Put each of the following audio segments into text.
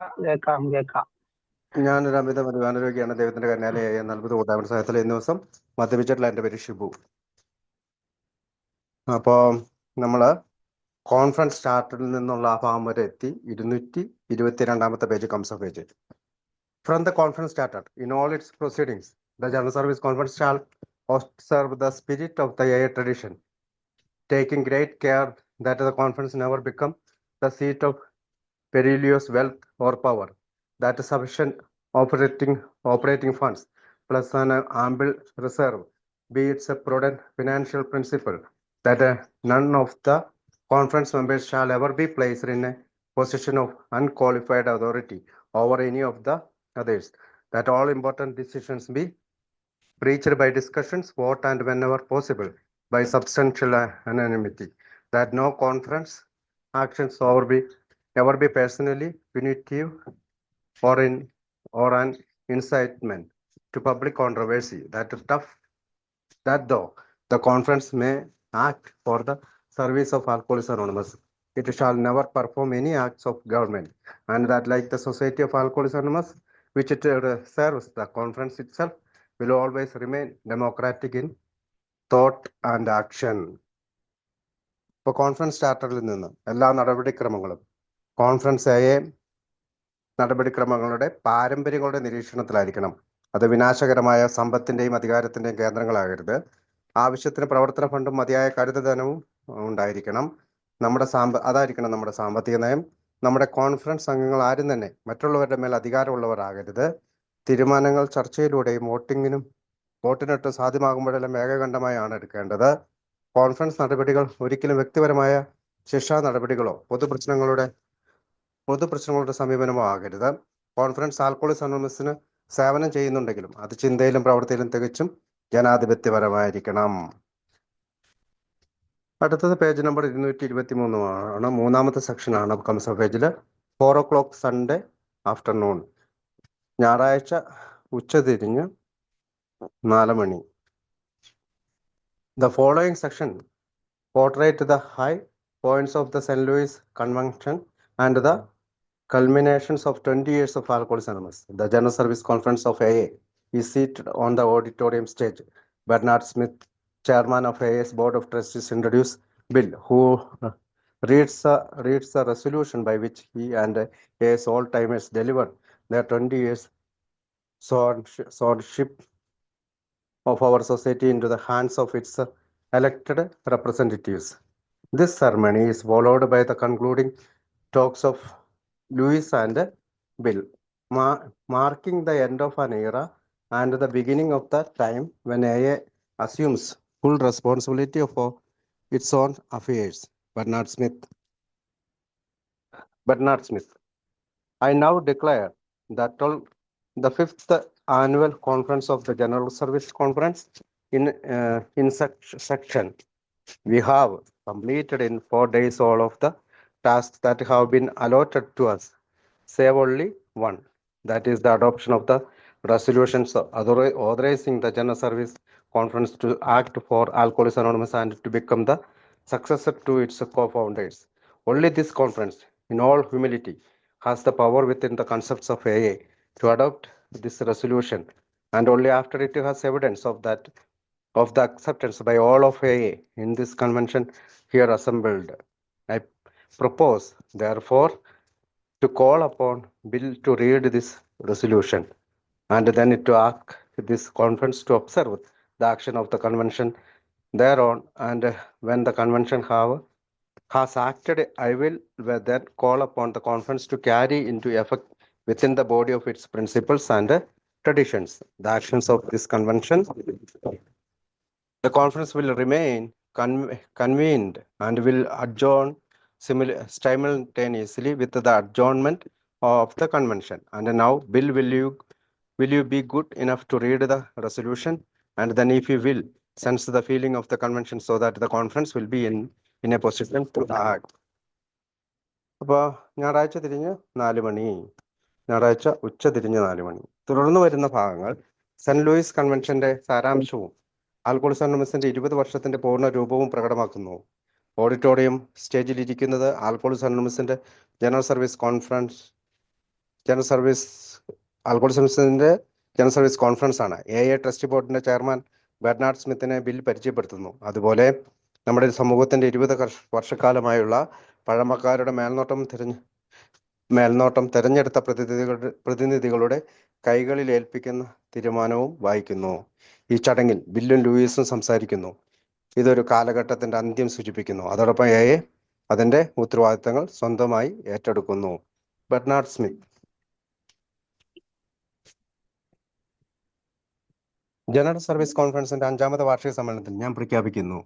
കേൾക്കാം. ഞാനൊരു അമിത മദ്യപാന രോഗിയാണ്. ദൈവത്തിന്റെ കന്യാലയായ 40 കൂട്ടായ്മ സഹത്തിൽ ഇന്ന് ദിവസം മദ്യപിച്ചിട്ടുള്ള എൻ്റെ പേര് ഷിബു. അപ്പോൾ നമ്മൾ കോൺഫറൻസ് ചാർട്ടറിൽ നിന്നുള്ള ആ ഭാഗം വരെ എത്തി. 222 page comes of page. From the conference charter, in all its proceedings, the General Service Conference shall observe the spirit of the AA tradition, taking great care that the conference never become the seat of perilous wealth or power, that sufficient operating funds plus an ample reserve be its a prudent financial principle, that none of the conference members shall ever be placed in a position of unqualified authority over any of the others, that all important decisions be reached by discussions, vote, and whenever possible by substantial anonymity, that no conference actions ever be personally punitive or an incitement to public controversy, that though the conference may act for the service of Alcoholics Anonymous, it shall never perform any acts of government, and that like the Society of Alcoholics Anonymous, which it serves, the conference itself will always remain democratic in thought and action. ഇപ്പോൾ conference ചാർട്ടറിൽ നിന്ന് എല്ലാ നടപടിക്രമങ്ങളും conference നടപടിക്രമങ്ങളുടെ പാരമ്പര്യങ്ങളുടെ നിരീക്ഷണത്തിലായിരിക്കണം. അത് വിനാശകരമായ സമ്പത്തിന്റെയും അധികാരത്തിന്റെയും കേന്ദ്രങ്ങളാകരുത്. ആവശ്യത്തിന് പ്രവർത്തന ഫണ്ടും മതിയായ കരുതധനവും ഉണ്ടായിരിക്കണം. അതായിരിക്കണം നമ്മുടെ സാമ്പത്തിക നയം. നമ്മുടെ കോൺഫറൻസ് അംഗങ്ങൾ ആരും തന്നെ മറ്റുള്ളവരുടെ മേൽ അധികാരമുള്ളവരാകരുത്. തീരുമാനങ്ങൾ ചർച്ചയിലൂടെയും വോട്ടിനിട്ട് സാധ്യമാകുമ്പോഴെല്ലാം ഏകകണ്ഠമായാണ് എടുക്കേണ്ടത്. കോൺഫറൻസ് നടപടികൾ ഒരിക്കലും വ്യക്തിപരമായ ശിക്ഷാ നടപടികളോ പൊതുപ്രശ്നങ്ങളുടെ സമീപനമോ ആകരുത്. കോൺഫറൻസ് ആൽക്കഹോളിക്സ് അനോണിമസിന് സേവനം ചെയ്യുന്നുണ്ടെങ്കിലും അത് ചിന്തയിലും പ്രവൃത്തിയിലും തികച്ചും ജനാധിപത്യപരമായിരിക്കണം. അടുത്തത് പേജ് നമ്പർ 223 ആണ്. മൂന്നാമത്തെ സെക്ഷനാണ് കംസ് ഓഫ് പേജിൽ. 4 o'clock സൺഡേ ആഫ്റ്റർനൂൺ, ഞായറാഴ്ച ഉച്ചതിരിഞ്ഞ് 4 മണി. The following section portray the high points of the St. Louis Convention and the culminations of 20 years of Alcoholics Anonymous. The General Service Conference of AA is seated on the auditorium stage. Bernard Smith, chairman of AA's Board of Trustees, introduced Bill, who reads the resolution by which he and AA's old-timers delivered their 20 years stewardship of our society into the hands of its elected representatives. This ceremony is followed by the concluding talks of Louis and Bill, marking the end of an era and the beginning of the time when AA assumes full responsibility for its own affairs. Bernard Smith. I now declare that the 5th annual conference of the General Service Conference in such section we have completed in 4 days all of the tasks that have been allotted to us, save only one, that is the adoption of the resolutions authorizing the General Service Conference to act for Alcoholics Anonymous and to become the successor to its co-founders. Only this conference, in all humility, has the power within the concepts of AA to adopt this resolution, and only after it has evidence of the acceptance by all of AA in this convention here assembled. I propose, therefore, to call upon Bill to read this resolution, and then to ask this conference to observe the action of the convention thereon, and when the convention has acted, I will then call upon the conference to carry into effect within the body of its principles and traditions the actions of this convention. The conference will remain convened and will adjourn simultaneously with the adjournment of the convention. And now, Bill, will you be good enough to read the resolution, and then if you will, sense the feeling of the convention so that the conference will be in a position to act. അപ്പോൾ ഞായറാഴ്ച ഉച്ച തിരിഞ്ഞ് 4 മണി. തുടർന്ന് വരുന്ന ഭാഗങ്ങൾ Saint Louis കൺവെൻഷന്റെ സാരാംശവും Alcoholics അനോണിമസിന്റെ 20 വർഷത്തിന്റെ പൂർണ്ണ രൂപവും പ്രകടമാക്കുന്നു. ഓഡിറ്റോറിയം സ്റ്റേജിൽ ഇരിക്കുന്നത് ആൽക്കഹോളിക്സ് അനോണിമസിന്റെ general service conference general service അൽഗോരിതംസിന്റെ ജനറൽ സർവീസ് കോൺഫറൻസ് ആണ്. ട്രസ്റ്റ് ബോർഡിന്റെ ചെയർമാൻ ബെർണാഡ് സ്മിത്തിനെ ബിൽ പരിചയപ്പെടുത്തുന്നു. അതുപോലെ നമ്മുടെ സമൂഹത്തിന്റെ 20 വർഷക്കാലമായുള്ള പഴമക്കാരുടെ മേൽനോട്ടം തെരഞ്ഞെടുത്ത പ്രതിനിധികളുടെ കൈകളിൽ ഏൽപ്പിക്കുന്ന തീരുമാനവും വായിക്കുന്നു. ഈ ചടങ്ങിൽ ബില്ലും ലൂയിസും സംസാരിക്കുന്നു. ഇതൊരു കാലഘട്ടത്തിന്റെ അന്ത്യം സൂചിപ്പിക്കുന്നു. അതോടൊപ്പം അതിന്റെ ഉത്തരവാദിത്തങ്ങൾ സ്വന്തമായി ഏറ്റെടുക്കുന്നു. Bernard Smith. ജനറൽ സർവീസ് കോൺഫറൻസിന്റെ 5ാമത്തെ വാർഷിക സമ്മേളനത്തിൽ ഞാൻ പ്രഖ്യാപിക്കുന്നു: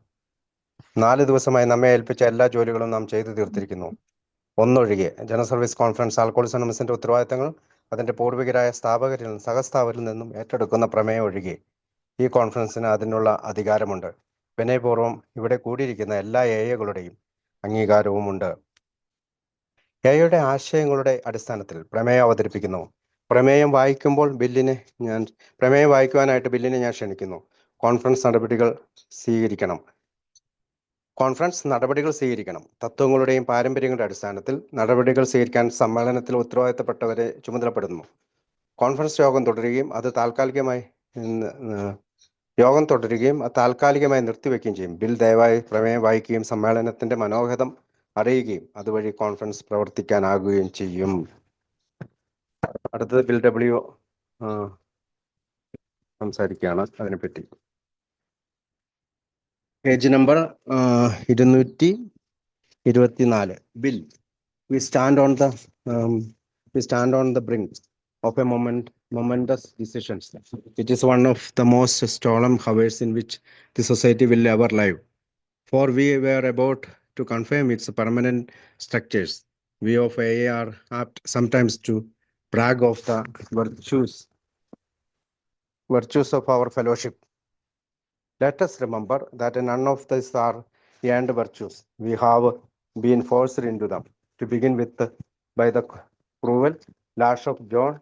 4 ദിവസമായി നമ്മെ ഏൽപ്പിച്ച എല്ലാ ജോലികളും നാം ചെയ്തു തീർത്തിരിക്കുന്നു, ഒന്നൊഴികെ. ജനറൽ സർവീസ് കോൺഫറൻസ് ആൽക്കോളിക്സ് അനോണിമസിന്റെ ഉത്തരവാദിത്തങ്ങൾ അതിന്റെ പൂർവികരായ സ്ഥാപകരിൽ സഹസ്ഥാപകരിൽ നിന്നും ഏറ്റെടുക്കുന്ന പ്രമേയം ഒഴികെ ഈ കോൺഫറൻസിന് അതിനുള്ള അധികാരമുണ്ട്. വിനയപൂർവ്വം ഇവിടെ കൂടിയിരിക്കുന്ന എല്ലാ കളുടെയും അംഗീകാരവുമുണ്ട്. യുടെ ആശയങ്ങളുടെ അടിസ്ഥാനത്തിൽ പ്രമേയം അവതരിപ്പിക്കുന്നു. പ്രമേയം വായിക്കുവാനായിട്ട് ബില്ലിനെ ഞാൻ ക്ഷണിക്കുന്നു. കോൺഫറൻസ് നടപടികൾ സ്വീകരിക്കണം. തത്വങ്ങളുടെയും പാരമ്പര്യങ്ങളുടെ അടിസ്ഥാനത്തിൽ നടപടികൾ സ്വീകരിക്കാൻ സമ്മേളനത്തിൽ ഉത്തരവാദിത്തപ്പെട്ടവരെ ചുമതലപ്പെടുന്നു. കോൺഫറൻസ് യോഗം തുടരുകയും അത് താൽക്കാലികമായി നിർത്തിവെക്കുകയും ചെയ്യും. ബിൽ ദയവായി പ്രമേയം വായിക്കുകയും സമ്മേളനത്തിന്റെ മനോഗതം അറിയുകയും അതുവഴി കോൺഫറൻസ് പ്രവർത്തിക്കാനാകുകയും ചെയ്യും. അടുത്തത് ബിൽ ഡബ്ല്യു സംസാരിക്കുകയാണ് അതിനെപ്പറ്റി. Page number 224. Bill. We stand on the brink of a momentous decisions. It is one of the most solemn hours in which the society will ever live. For we were about to confirm its permanent structures. We of AA are apt sometimes to brag of the virtues of our fellowship. Let us remember that none of these are earned virtues. We have been forced into them, to begin with by the cruel lash of John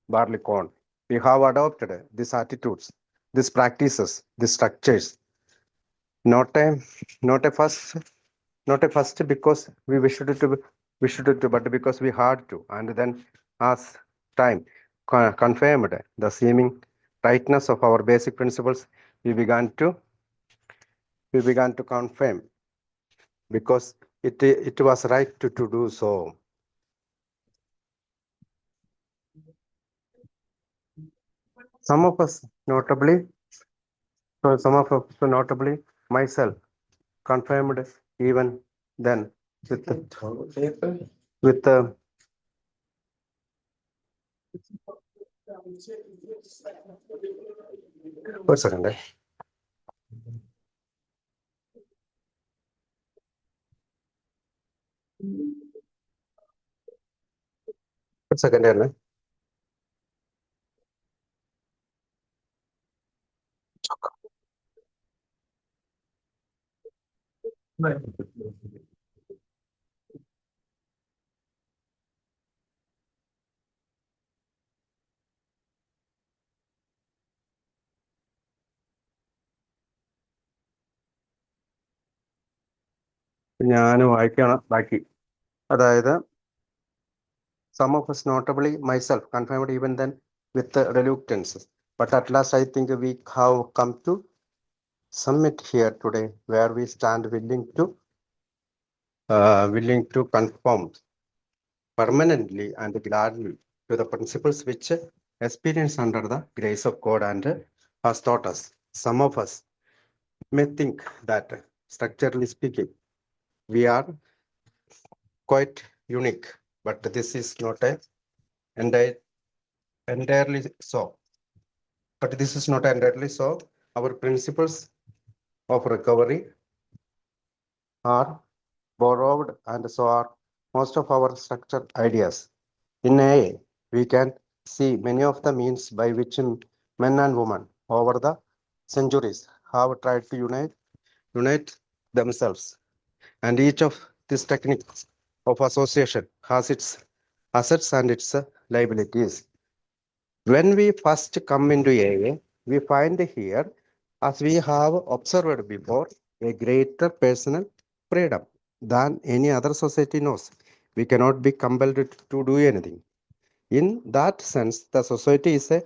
Barleycorn. We have adopted these attitudes, these practices, these structures, not a first because we wished to, but because we had to, and then as time confirmed the seeming rightness of our basic principles, we began to confirm because it was right to do so. Some of us, notably myself, confirmed even then with one second. One second. ഞാൻ വായിക്കണം ബാക്കി. അതായത് some of us, notably myself, confirmed even then with reluctance, but at last I think we have come to summit here today, where we stand willing to conform permanently and gladly to the principles which experience under the grace of God and has taught us. Some of us may think that, structurally speaking, we are quite unique, but this is not entirely so. Our principles of recovery are borrowed, and so are most of our structured ideas. In AA, we can see many of the means by which men and women over the centuries have tried to unite themselves, and each of these techniques of association has its assets and its liabilities. When we first come into AA, we find here, as we have observed before, a greater personal freedom than any other society knows. We cannot be compelled to do anything. In that sense, the society is a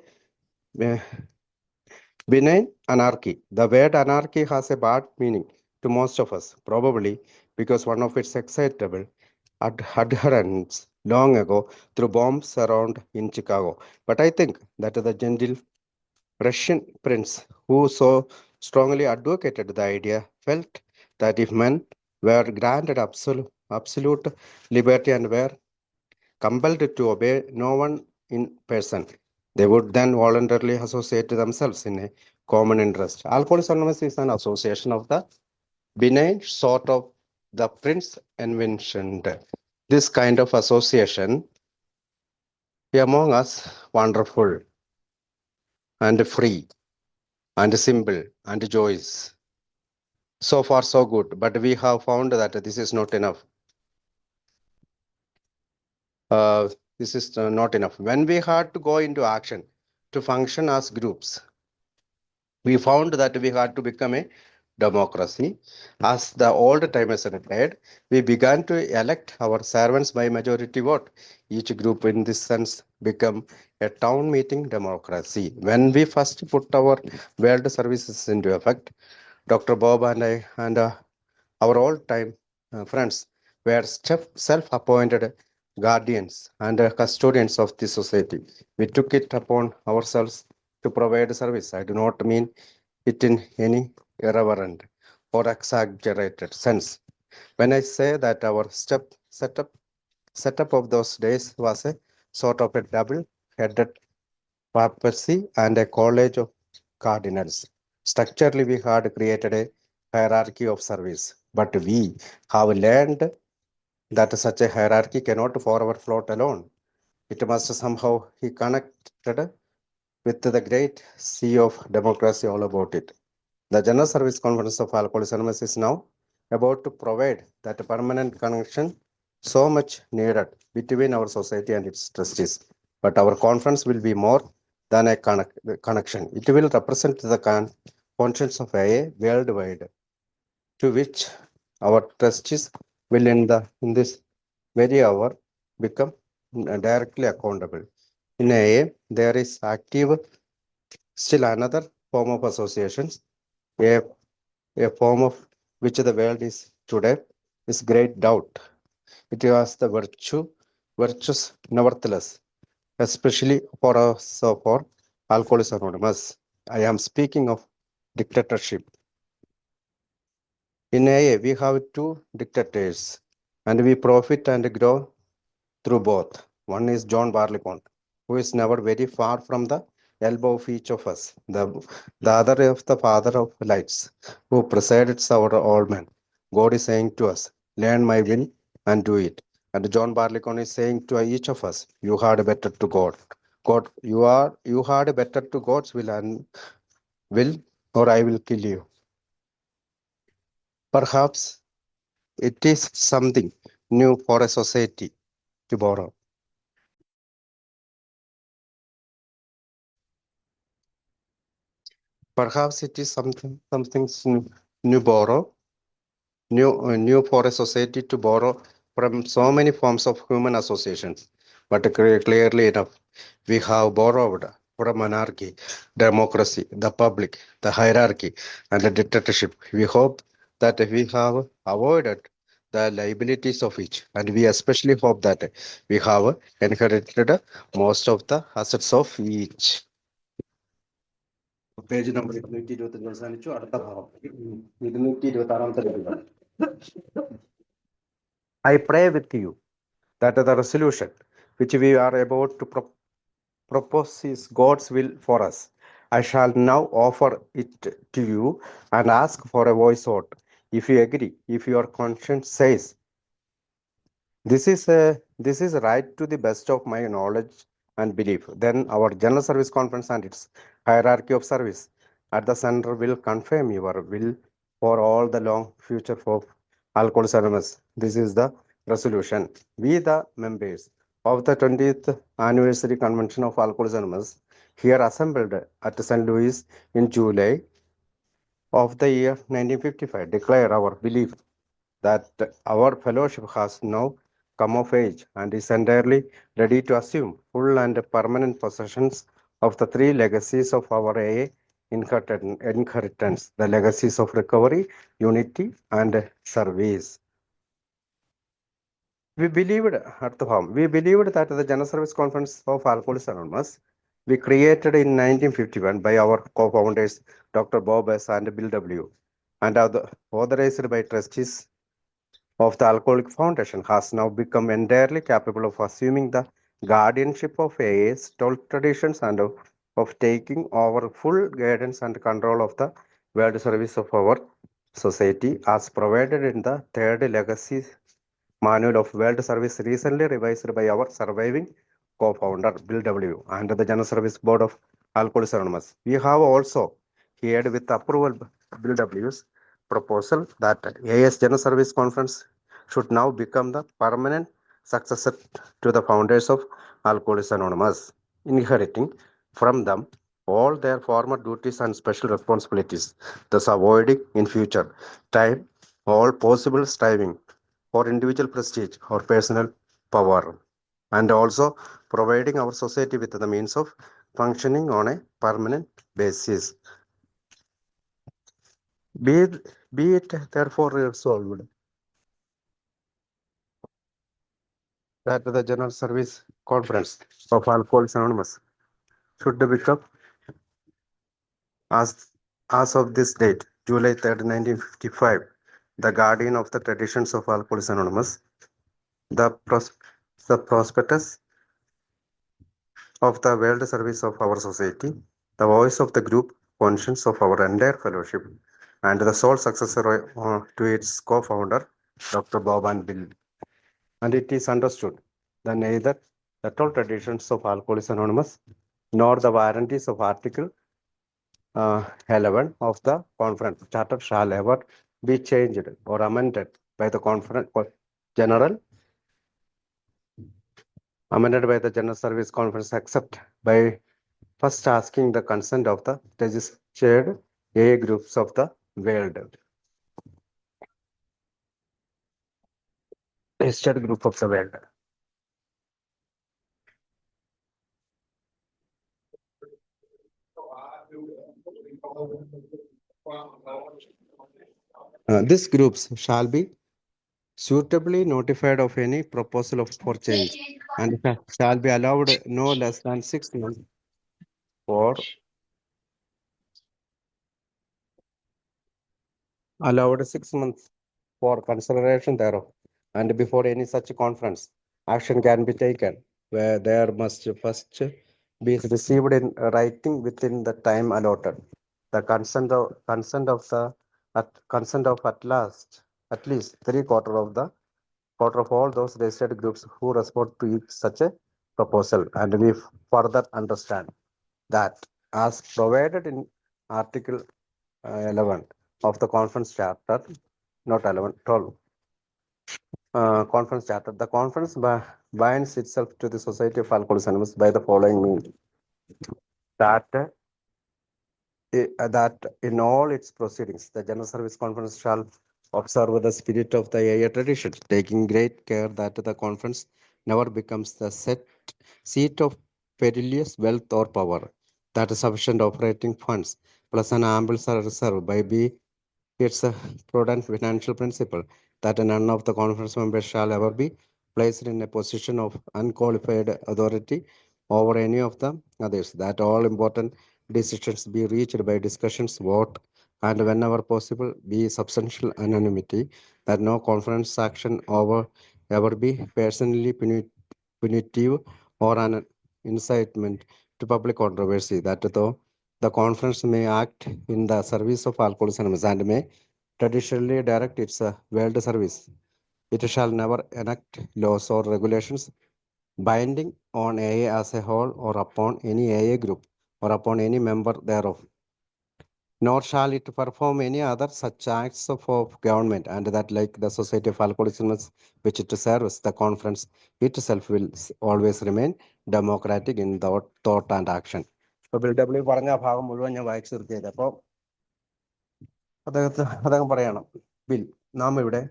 benign anarchy. The word anarchy has a bad meaning to most of us, probably because one of its excitable adherents long ago threw bombs around in Chicago. But I think that the gentle Russian prince who so strongly advocated the idea felt that if men were granted absolute liberty and were compelled to obey no one in person, they would then voluntarily associate themselves in a common interest. Alcoholics Anonymous is an association of the benign sort of the prince envisioned. This kind of association among us wonderful and free and simple and joyous. So far, so good, but we have found that this is not enough. This is not enough. When we had to go into action to function as groups, we found that we had to become a democracy. As the old timers replied, we began to elect our servants by majority vote. Each group in this sense become a town meeting democracy. When we first put our world services into effect, Dr. Bob and I and our old-time friends were self-appointed guardians and custodians of the society. We took it upon ourselves to provide service. I do not mean it in any irreverent or exaggerated sense. When I say that our setup of those days was a sort of a double-headed papacy and a college of cardinals. Structurally, we had created a hierarchy of service, but we have learned that such a hierarchy cannot forever float alone. It must somehow be connected with the great sea of democracy all about it. The General Service Conference of Alcoholics Anonymous is now about to provide that permanent connection so much needed between our society and its trustees. But our conference will be more than a connection. It will represent the conscience of AA worldwide, to which our trustees will in this very hour become directly accountable. In AA, there is active still another form of associations, a, a form of which the world is today is great doubt. It has the virtues nevertheless, especially for us for Alcoholics Anonymous. I am speaking of dictatorship. In AA, we have two dictators, and we profit and grow through both. One is John Barleycorn, who is never very far from the elbow of each of us. The other is the Father of Lights, who presides our old man. God is saying to us, learn my will and do it. And John Barleycorn is saying to each of us, you had better to God. God, you had better to God's will and will, or I will kill you. Perhaps it is something new for a society to borrow. Perhaps it is something new borrow, new for a society to borrow from so many forms of human associations. But clearly enough, we have borrowed from monarchy, democracy, the public, the hierarchy, and the dictatorship. We hope that we have avoided the liabilities of each, and we especially hope that we have inherited most of the assets of each. Page number 225 അവസാനിച്ചു. അടുത്ത ഭാഗം 226 I pray with you that the resolution which we are about to propose is God's will for us. I shall now offer it to you and ask for a voice vote. If you agree, if your conscience says this is right to the best of my knowledge and belief, then our General Service Conference and its hierarchy of service at the center will confirm your will for all the long future for Alcoholics Anonymous. This is the resolution. We, the members of the 20th anniversary convention of Alcoholics Anonymous, here assembled at St. Louis in July of the year 1955, declare our belief that our fellowship has now come of age and is entirely ready to assume full and permanent possessions of the three legacies of our AA inheritance, the legacies of recovery, unity, and service. We believed at the farm, we believed that the General Service Conference of Alcoholics Anonymous, we created in 1951 by our co-founders, Dr. Bob S. and Bill W., and authorized by trustees of the Alcoholic Foundation, has now become entirely capable of assuming the guardianship of AA's toll traditions and of taking over full guidance and control of the world service of our society as provided in the third legacy manual of world service recently revised by our surviving co-founder Bill W. and the General Service Board of Alcoholics Anonymous. We have also heard with approval Bill W.'s proposal that AS General Service Conference should now become the permanent successor to the founders of Alcoholics Anonymous, inheriting from them all their former duties and special responsibilities, thus avoiding in future time all possible striving for individual prestige or personal power, and also providing our society with the means of functioning on a permanent basis. Be it therefore resolved that the General Service Conference of Alcoholics Anonymous should become, as of this date, July 3rd, 1955, the guardian of the traditions of Alcoholics Anonymous, the prospectus of the world service of our society, the voice of the group conscience of our entire fellowship, and the sole successor to its co-founder, Dr. Bob and Bill. And it is understood that neither the 12 traditions of Alcoholics Anonymous nor the warranties of Article 11 of the conference charter shall ever be changed or amended by the general service conference, except by first asking the consent of the registered AA groups of the world. Registered group of the world. These groups shall be suitably notified of any proposal for change and shall be allowed no less than 6 months for consideration thereof, and before any such conference action can be taken, where there must first be received in writing within the time allotted the consent of at least 3/4 of all those registered groups who respond to each such a proposal. And we further understand that as provided in Article 11 of the conference charter, not 11, 12, conference charter, the conference binds itself to the Society of Alcoholics Anonymous by the following means: that in all its proceedings, the General Service Conference shall observe the spirit of the AA tradition, taking great care that the conference never becomes the seat of perilous wealth or power, that sufficient operating funds plus an ample reserve by its prudent financial principle, that none of the conference members shall ever be placed in a position of unqualified authority over any of the others, that all important decisions be reached by discussions, vote, and whenever possible be substantial anonymity, that no conference action ever be personally punitive or an incitement to public controversy, that though the conference may act in the service of Alcoholics Anonymous and may traditionally direct its world service, it shall never enact laws or regulations binding on AA as a whole or upon any AA group or upon any member thereof, nor shall it perform any other such acts of government, and that like the Society of Alcoholics Anonymous, which it serves, the conference itself will always remain democratic in thought and action. ഇപ്പോൾ bill W പറഞ്ഞ ആ ഭാഗം മുഴുവൻ ഞാൻ വായിച്ചു നിർത്തിയത്. അപ്പോൾ അദ്ദേഹം പറയണം, ബിൽ, നാം ഇവിടെ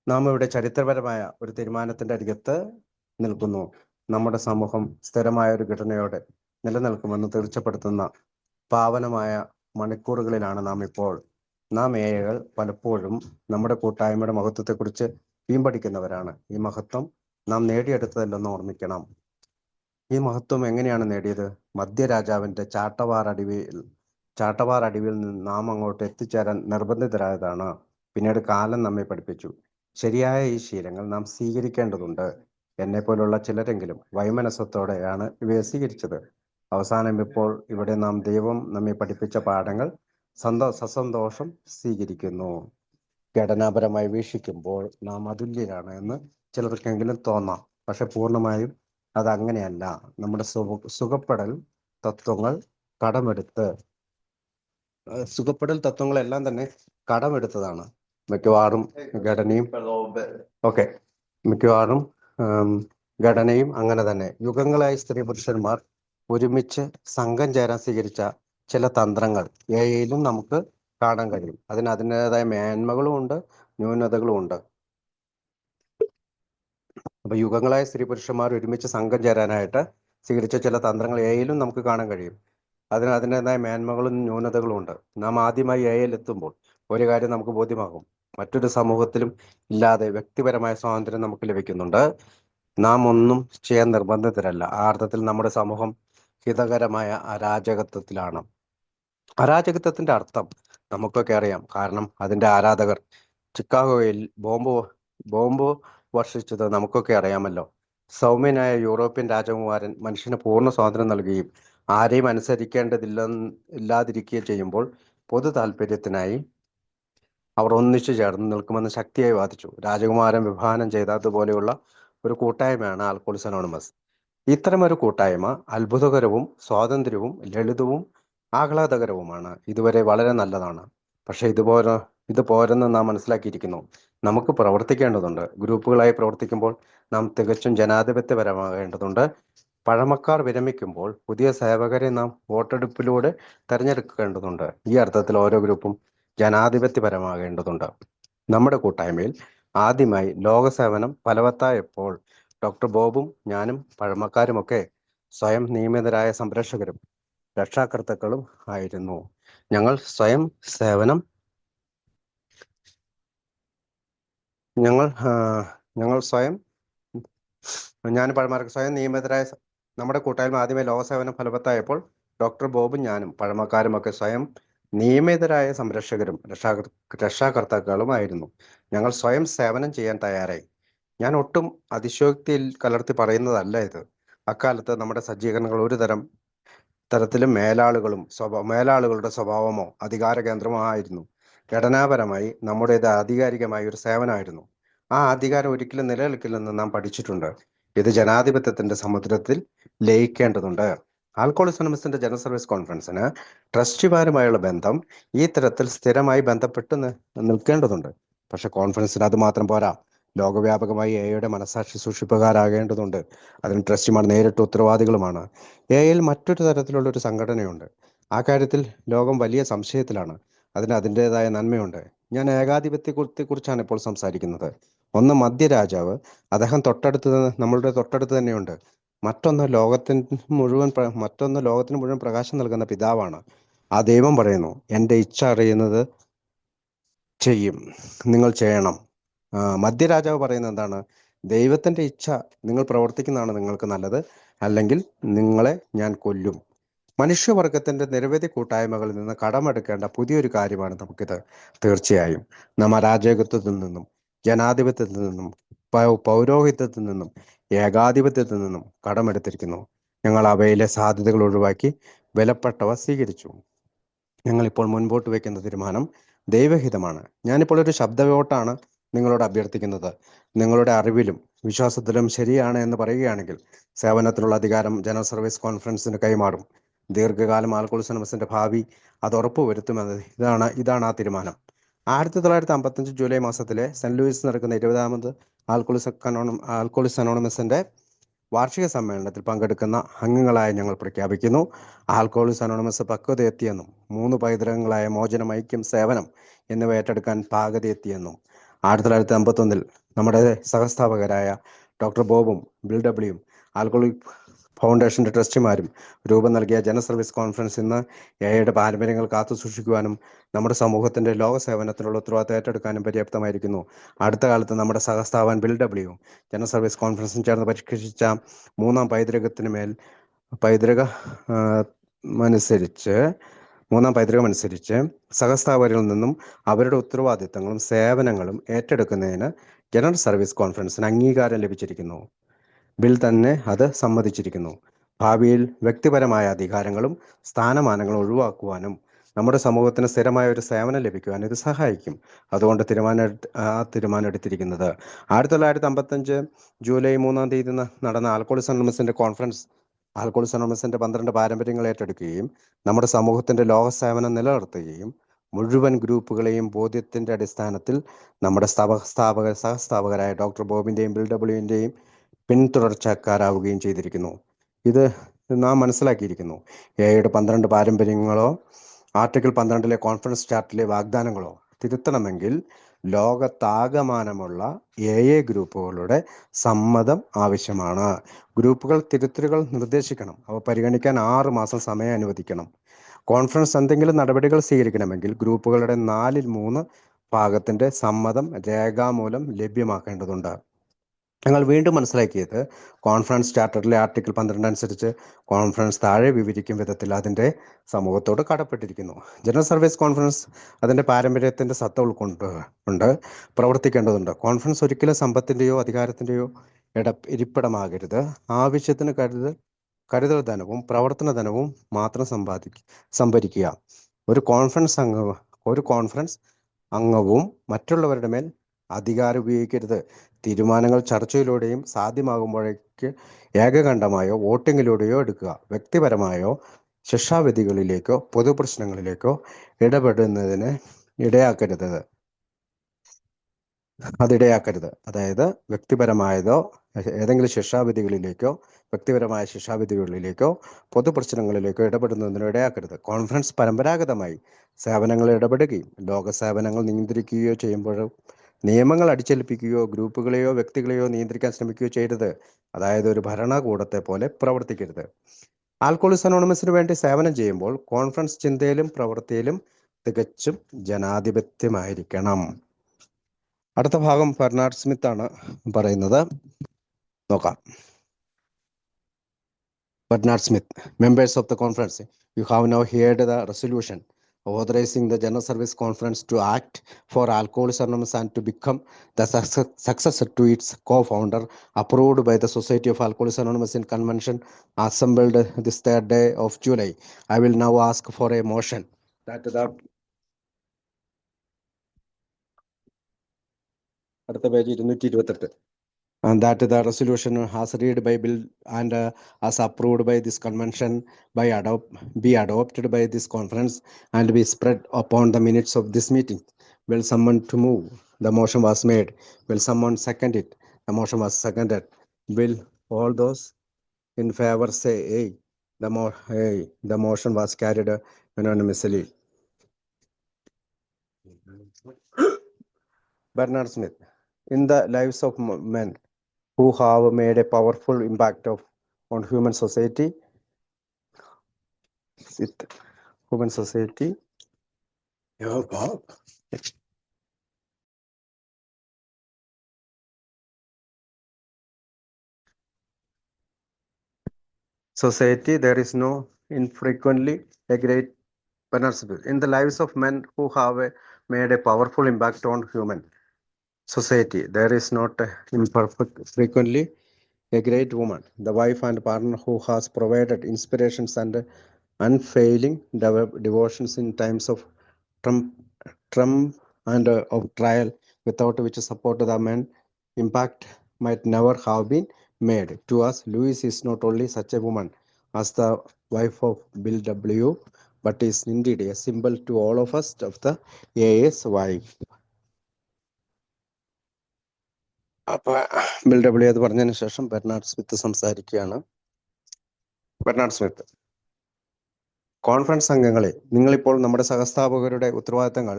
നാം ഇവിടെ ചരിത്രപരമായ ഒരു തീരുമാനത്തിന്റെ അരികത്ത് നിൽക്കുന്നു. നമ്മുടെ സമൂഹം സ്ഥിരമായ ഒരു ഘടനയോടെ നിലനിൽക്കുമെന്ന് തീർച്ചപ്പെടുത്തുന്ന പാവനമായ മണിക്കൂറുകളിലാണ് നാം ഇപ്പോൾ. നാം ഏഴകൾ പലപ്പോഴും നമ്മുടെ കൂട്ടായ്മയുടെ മഹത്വത്തെക്കുറിച്ച് വീമ്പടിക്കുന്നവരാണ്. ഈ മഹത്വം നാം നേടിയെടുത്തതല്ലെന്ന് ഓർമ്മിക്കണം. ഈ മഹത്വം എങ്ങനെയാണ് നേടിയത്? മധ്യരാജാവിന്റെ ചാട്ടവാർ അടിവിൽ നിന്ന് നാം അങ്ങോട്ട് എത്തിച്ചേരാൻ നിർബന്ധിതരായതാണ്. പിന്നീട് കാലം നമ്മെ പഠിപ്പിച്ചു. ശരിയായ ഈ ശീലങ്ങൾ നാം സ്വീകരിക്കേണ്ടതുണ്ട്. എന്നെ പോലുള്ള ചിലരെങ്കിലും വൈമനസ്യത്തോടെയാണ് ഇവയെ സ്വീകരിച്ചത്. അവസാനം ഇപ്പോൾ ഇവിടെ നാം ദൈവം നമ്മെ പഠിപ്പിച്ച പാഠങ്ങൾ സസന്തോഷം സ്വീകരിക്കുന്നു. ഘടനാപരമായി വീക്ഷിക്കുമ്പോൾ നാം അതുല്യരാണ് എന്ന് ചിലർക്കെങ്കിലും തോന്നാം. പക്ഷെ പൂർണ്ണമായും അത് അങ്ങനെയല്ല. നമ്മുടെ സുഖപ്പെടൽ തത്വങ്ങളെല്ലാം തന്നെ കടമെടുത്തതാണ്. മിക്കവാറും ഘടനയും അങ്ങനെ തന്നെ. യുഗങ്ങളായി സ്ത്രീ പുരുഷന്മാർ ഒരുമിച്ച് സംഘം ചേരാൻ സ്വീകരിച്ച ചില തന്ത്രങ്ങൾ ഏയിലും നമുക്ക് കാണാൻ കഴിയും. അതിൻ്റെതായ മേന്മകളും ഉണ്ട്, ന്യൂനതകളും ഉണ്ട്. അപ്പൊ യുഗങ്ങളായ സ്ത്രീ പുരുഷന്മാർ ഒരുമിച്ച് സംഘം ചേരാനായിട്ട് സ്വീകരിച്ച ചില തന്ത്രങ്ങൾ ഏയിലും നമുക്ക് കാണാൻ കഴിയും. അതിൻ്റെതായ മേന്മകളും ന്യൂനതകളും ഉണ്ട്. നാം ആദ്യമായി ഏയിൽ എത്തുമ്പോൾ ഒരു കാര്യം നമുക്ക് ബോധ്യമാകും. മറ്റൊരു സമൂഹത്തിലും ഇല്ലാതെ വ്യക്തിപരമായ സ്വാതന്ത്ര്യം നമുക്ക് ലഭിക്കുന്നുണ്ട്. നാം ഒന്നും ചെയ്യാൻ നിർബന്ധിതരല്ല. ആ അർത്ഥത്തിൽ നമ്മുടെ സമൂഹം ഹിതകരമായ അരാജകത്വത്തിലാണ്. അരാജകത്വത്തിന്റെ അർത്ഥം നമുക്കൊക്കെ അറിയാം. കാരണം അതിന്റെ ആരാധകർ ചിക്കാഗോയിൽ ബോംബ് വർഷിച്ചത് നമുക്കൊക്കെ അറിയാമല്ലോ. സൗമ്യനായ യൂറോപ്യൻ രാജകുമാരൻ മനുഷ്യന് പൂർണ്ണ സ്വാതന്ത്ര്യം നൽകുകയും ആരെയും ഇല്ലാതിരിക്കുകയും ചെയ്യുമ്പോൾ പൊതു താല്പര്യത്തിനായി അവർ ഒന്നിച്ചു ചേർന്ന് നിൽക്കുമെന്ന് ശക്തിയായി വാദിച്ചു. രാജകുമാരൻ വിഭാവനം ചെയ്ത അതുപോലെയുള്ള ഒരു കൂട്ടായ്മയാണ് ആൽക്കോളിക്സ് അനോണിമസ്. ഇത്തരമൊരു കൂട്ടായ്മ അത്ഭുതകരവും സ്വാതന്ത്ര്യവും ലളിതവും ആഹ്ലാദകരവുമാണ്. ഇതുവരെ വളരെ നല്ലതാണ്. പക്ഷെ ഇത് പോരെന്ന് നാം മനസ്സിലാക്കിയിരിക്കുന്നു. നമുക്ക് പ്രവർത്തിക്കേണ്ടതുണ്ട്. ഗ്രൂപ്പുകളായി പ്രവർത്തിക്കുമ്പോൾ നാം തികച്ചും ജനാധിപത്യപരമാകേണ്ടതുണ്ട്. പഴമക്കാർ വിരമിക്കുമ്പോൾ പുതിയ സേവകരെ നാം വോട്ടെടുപ്പിലൂടെ തെരഞ്ഞെടുക്കേണ്ടതുണ്ട്. ഈ അർത്ഥത്തിൽ ഓരോ ഗ്രൂപ്പും ജനാധിപത്യപരമാകേണ്ടതുണ്ട്. നമ്മുടെ കൂട്ടായ്മയിൽ ആദ്യമായി ലോകസേവനം ഫലവത്തായപ്പോൾ ഡോക്ടർ ബോബും ഞാനും പഴമക്കാരുമൊക്കെ സ്വയം നിയമിതരായ സംരക്ഷകരും രക്ഷാകർത്താക്കളും ആയിരുന്നു. ഞാൻ പഴമക്കാർക്ക് സ്വയം നിയമിതരായ നമ്മുടെ കൂട്ടായ്മ ആദ്യമായി ലോകസേവനം ഫലവത്തായപ്പോൾ ഡോക്ടർ ബോബും ഞാനും പഴമക്കാരുമൊക്കെ സ്വയം നിയമിതരായ സംരക്ഷകരും രക്ഷാകർത്താക്കളുമായിരുന്നു. ഞങ്ങൾ സ്വയം സേവനം ചെയ്യാൻ തയ്യാറായി. ഞാൻ ഒട്ടും അതിശയോക്തിയിൽ കലർത്തി പറയുന്നതല്ല ഇത്. അക്കാലത്ത് നമ്മുടെ സജ്ജീകരണങ്ങൾ ഒരു തരത്തിലും മേലാളുകളുടെ സ്വഭാവമോ അധികാര കേന്ദ്രമോ ആയിരുന്നു. ഘടനാപരമായി നമ്മുടേത് ആധികാരികമായ ഒരു സേവനമായിരുന്നു. ആ അധികാരം ഒരിക്കലും നിലനിൽക്കില്ലെന്ന് നാം പഠിച്ചിട്ടുണ്ട്. ഇത് ജനാധിപത്യത്തിന്റെ സമുദ്രത്തിൽ ലയിക്കേണ്ടതുണ്ട്. ആൽക്കോളിക്സ് അനോണിമസിന്റെ ജനറൽ സർവീസ് കോൺഫറൻസിന് ട്രസ്റ്റിമാരുമായുള്ള ബന്ധം ഈ തരത്തിൽ സ്ഥിരമായി ബന്ധപ്പെട്ട് നിൽക്കേണ്ടതുണ്ട്. പക്ഷെ കോൺഫറൻസിന് അത് മാത്രം പോരാ. ലോകവ്യാപകമായി എയുടെ മനസാക്ഷി സൂക്ഷിപ്പുകാരാകേണ്ടതുണ്ട്. അതിന് ട്രസ്റ്റിമാർ നേരിട്ട് ഉത്തരവാദികളുമാണ്. എയിൽ മറ്റൊരു തരത്തിലുള്ള ഒരു സംഘടനയുണ്ട്. ആ കാര്യത്തിൽ ലോകം വലിയ സംശയത്തിലാണ്. അതിൻ്റെതായ നന്മയുണ്ട്. ഞാൻ ഏകാധിപത്യത്തെക്കുറിച്ചാണ് ഇപ്പോൾ സംസാരിക്കുന്നത്. ഒന്ന് മധ്യരാജാവ്, അദ്ദേഹം നമ്മളുടെ തൊട്ടടുത്ത് തന്നെയുണ്ട്. മറ്റൊന്ന് ലോകത്തിന് മുഴുവൻ പ്രകാശം നൽകുന്ന പിതാവാണ്. ആ ദൈവം പറയുന്നു, എൻ്റെ ഇച്ഛ അറിയുന്നത് നിങ്ങൾ ചെയ്യണം. മധ്യരാജാവ് പറയുന്നത് എന്താണ്? ദൈവത്തിന്റെ ഇച്ഛ നിങ്ങൾ പ്രവർത്തിക്കുന്നതാണ് നിങ്ങൾക്ക് നല്ലത്, അല്ലെങ്കിൽ നിങ്ങളെ ഞാൻ കൊല്ലും. മനുഷ്യവർഗത്തിന്റെ നിരവധി കൂട്ടായ്മകളിൽ നിന്ന് കടമെടുക്കേണ്ട പുതിയൊരു കാര്യമാണ് നമുക്കിത്. തീർച്ചയായും നാം അരാജകത്വത്തിൽ നിന്നും ജനാധിപത്യത്തിൽ നിന്നും പൗരോഹിത്യത്തിൽ നിന്നും ഏകാധിപത്യത്തിൽ നിന്നും കടമെടുത്തിരിക്കുന്നു. ഞങ്ങൾ അവയിലെ സാധ്യതകൾ ഒഴിവാക്കി വിലപ്പെട്ടവ സ്വീകരിച്ചു. ഞങ്ങളിപ്പോൾ മുൻപോട്ട് വയ്ക്കുന്ന തീരുമാനം ദൈവഹിതമാണ്. ഞാനിപ്പോൾ ഒരു ശബ്ദവോട്ടാണ് നിങ്ങളോട് അഭ്യർത്ഥിക്കുന്നത്. നിങ്ങളുടെ അറിവിലും വിശ്വാസത്തിലും ശരിയാണ് എന്ന് പറയുകയാണെങ്കിൽ സേവനത്തിനുള്ള അധികാരം ജനറൽ സർവീസ് കോൺഫറൻസിന് കൈമാറും. ദീർഘകാലം ആൽക്കോളിക്സ് അനോണിമസിന്റെ ഭാവി അത് ഉറപ്പുവരുത്തുമെന്നത് ഇതാണ് ആ തീരുമാനം. 1955 ജൂലൈ മാസത്തിലെ സെന്റ് ലൂയിസ് നടക്കുന്ന 20ാമത് ആൽക്കോളിക്സ് അനോണിമസിന്റെ വാർഷിക സമ്മേളനത്തിൽ പങ്കെടുക്കുന്ന അംഗങ്ങളായ ഞങ്ങൾ പ്രഖ്യാപിക്കുന്നു, ആൽക്കോളിക്സ് അനോണിമസ് പക്വതയെത്തിയെന്നും 3 പൈതൃകങ്ങളായ മോചനം, ഐക്യം, സേവനം എന്നിവ ഏറ്റെടുക്കാൻ പാകതയെത്തിയെന്നും 1951 നമ്മുടെ സഹസ്ഥാപകരായ ഡോക്ടർ ബോബും ബിൽ ഡബ്ല്യുവും ആൽക്കോളിക് ഫൗണ്ടേഷന്റെ ട്രസ്റ്റിമാരും രൂപം നൽകിയ ജന സർവീസ് കോൺഫറൻസ് ഇന്ന് എയുടെ പാരമ്പര്യങ്ങൾ കാത്തുസൂക്ഷിക്കുവാനും നമ്മുടെ സമൂഹത്തിന്റെ ലോക സേവനത്തിനുള്ള ഉത്തരവാദിത്തം ഏറ്റെടുക്കാനും പര്യാപ്തമായിരിക്കുന്നു. അടുത്ത കാലത്ത് നമ്മുടെ സഹസ്ഥാപകൻ ബിൽ ഡബ്ല്യു ജന സർവീസ് കോൺഫറൻസിൽ ചേർന്ന് പരിഷ്കരിച്ച മൂന്നാം പൈതൃകമനുസരിച്ച് സഹസ്ഥാപകരിൽ നിന്നും അവരുടെ ഉത്തരവാദിത്തങ്ങളും സേവനങ്ങളും ഏറ്റെടുക്കുന്നതിന് ജനറൽ സർവീസ് കോൺഫറൻസിന് അംഗീകാരം ലഭിച്ചിരിക്കുന്നു. ബിൽ തന്നെ അത് സമ്മതിച്ചിരിക്കുന്നു. ഭാവിയിൽ വ്യക്തിപരമായ അധികാരങ്ങളും സ്ഥാനമാനങ്ങളും ഒഴിവാക്കുവാനും നമ്മുടെ സമൂഹത്തിന് സ്ഥിരമായ ഒരു സേവനം ലഭിക്കുവാൻ ഇത് സഹായിക്കും. അതുകൊണ്ട് തീരുമാനം എടുത്തിരിക്കുന്നത് 1955 ജൂലൈ 3-ാം തീയതി നടന്ന ആൽക്കോളിക്സ് അനോണിമസിന്റെ കോൺഫറൻസ് ആൽക്കോളിക്സ് അനോണിമസിന്റെ 12 പാരമ്പര്യങ്ങൾ ഏറ്റെടുക്കുകയും നമ്മുടെ സമൂഹത്തിന്റെ ലോക സേവനം നിലനിർത്തുകയും മുഴുവൻ ഗ്രൂപ്പുകളെയും ബോധ്യത്തിന്റെ അടിസ്ഥാനത്തിൽ നമ്മുടെ സഹസ്ഥാപകരായ ഡോക്ടർ ബോബിന്റെയും ബിൽ ഡബ്ല്യുവിന്റെയും പിന്തുടർച്ചക്കാരാവുകയും ചെയ്തിരിക്കുന്നു. ഇത് നാം മനസ്സിലാക്കിയിരിക്കുന്നു. എയുടെ 12 പാരമ്പര്യങ്ങളോ ആർട്ടിക്കിൾ 12 കോൺഫറൻസ് ചാർട്ടിലെ വാഗ്ദാനങ്ങളോ തിരുത്തണമെങ്കിൽ ലോകത്താകമാനമുള്ള ഗ്രൂപ്പുകളുടെ സമ്മതം ആവശ്യമാണ്. ഗ്രൂപ്പുകൾ തിരുത്തലുകൾ നിർദ്ദേശിക്കണം. അവ പരിഗണിക്കാൻ 6 മാസം സമയം അനുവദിക്കണം. കോൺഫറൻസ് എന്തെങ്കിലും നടപടികൾ സ്വീകരിക്കണമെങ്കിൽ ഗ്രൂപ്പുകളുടെ 3/4 ഭാഗത്തിന്റെ സമ്മതം രേഖാമൂലം ലഭ്യമാക്കേണ്ടതുണ്ട്. ഞങ്ങൾ വീണ്ടും മനസ്സിലാക്കിയത് കോൺഫറൻസ് ചാർട്ടറിലെ ആർട്ടിക്കിൾ 12 അനുസരിച്ച് കോൺഫറൻസ് താഴെ വിവരിക്കും വിധത്തിൽ അതിൻ്റെ സമൂഹത്തോട് കടപ്പെട്ടിരിക്കുന്നു. ജനറൽ സർവീസ് കോൺഫറൻസ് അതിൻ്റെ പാരമ്പര്യത്തിൻ്റെ സത്ത ഉൾക്കൊണ്ട് പ്രവർത്തിക്കേണ്ടതുണ്ട്. കോൺഫറൻസ് ഒരിക്കലും സമ്പത്തിൻ്റെയോ അധികാരത്തിൻ്റെയോ ഇരിപ്പിടമാകരുത്. ആവശ്യത്തിന് കരുതൽ ധനവും പ്രവർത്തന ധനവും മാത്രം സംഭരിക്കുക. ഒരു കോൺഫറൻസ് അംഗവും മറ്റുള്ളവരുടെ മേൽ അധികാരം ഉപയോഗിക്കരുത്. തീരുമാനങ്ങൾ ചർച്ചയിലൂടെയും സാധ്യമാകുമ്പോഴേക്ക് ഏകകണ്ഠമായോ വോട്ടിങ്ങിലൂടെയോ എടുക്കുക. വ്യക്തിപരമായോ ശിക്ഷാവിധികളിലേക്കോ പൊതുപ്രശ്നങ്ങളിലേക്കോ ഇടപെടുന്നതിന് ഇടയാക്കരുത്. അതായത് വ്യക്തിപരമായതോ ഏതെങ്കിലും വ്യക്തിപരമായ ശിക്ഷാവിധികളിലേക്കോ പൊതുപ്രശ്നങ്ങളിലേക്കോ ഇടപെടുന്നതിന് ഇടയാക്കരുത്. കോൺഫറൻസ് പരമ്പരാഗതമായി സേവനങ്ങളിൽ ഇടപെടുകയും ലോക സേവനങ്ങൾ നിയന്ത്രിക്കുകയോ ചെയ്യുമ്പോഴും നിയമങ്ങൾ അടിച്ചേൽപ്പിക്കുകയോ ഗ്രൂപ്പുകളെയോ വ്യക്തികളെയോ നിയന്ത്രിക്കാൻ ശ്രമിക്കുകയോ ചെയ്യരുത്. അതായത് ഒരു ഭരണകൂടത്തെ പോലെ പ്രവർത്തിക്കരുത്. ആൽക്കോളിക്സ് അനോണിമസിന് വേണ്ടി സേവനം ചെയ്യുമ്പോൾ കോൺഫറൻസ് ചിന്തയിലും പ്രവൃത്തിയിലും തികച്ചും ജനാധിപത്യമായിരിക്കണം. അടുത്ത ഭാഗം ബെർണാഡ് സ്മിത്ത് ആണ് പറയുന്നത്. നോക്കാം. Bernard Smith, members of the conference, you have now heard the resolution authorizing the General Service Conference to act for Alcoholics Anonymous and to become the successor to its co-founder, approved by the Society of Alcoholics Anonymous in convention assembled this 3rd day of July. I will now ask for a motion that the അടുത്ത page 228 and that the resolution has read by bill and as approved by this convention be adopted by this conference and be spread upon the minutes of this meeting. Will someone to move? The motion was made. Will someone second it? The motion was seconded. Will all those in favor say aye? The motion was carried unanimously. Bernard Smith, in the lives of men who have made a powerful impact on human society. Oh, Bob. Society, there is no infrequently a great Bernard. In the lives of men who have made a powerful impact on human society, there is not frequently a great woman, the wife and partner who has provided inspirations and unfailing devotions in times of trump and of trial, without which support the man impact might never have been made. To us, Louise is not only such a woman as the wife of Bill W., but is indeed a symbol to all of us of the AA's wife. അപ്പൊ bill W അത് പറഞ്ഞതിന് ശേഷം Bernard Smith സംസാരിക്കുകയാണ്. Bernard Smith, conference അംഗങ്ങളെ, നിങ്ങളിപ്പോൾ നമ്മുടെ സഹസ്ഥാപകരുടെ ഉത്തരവാദിത്തങ്ങൾ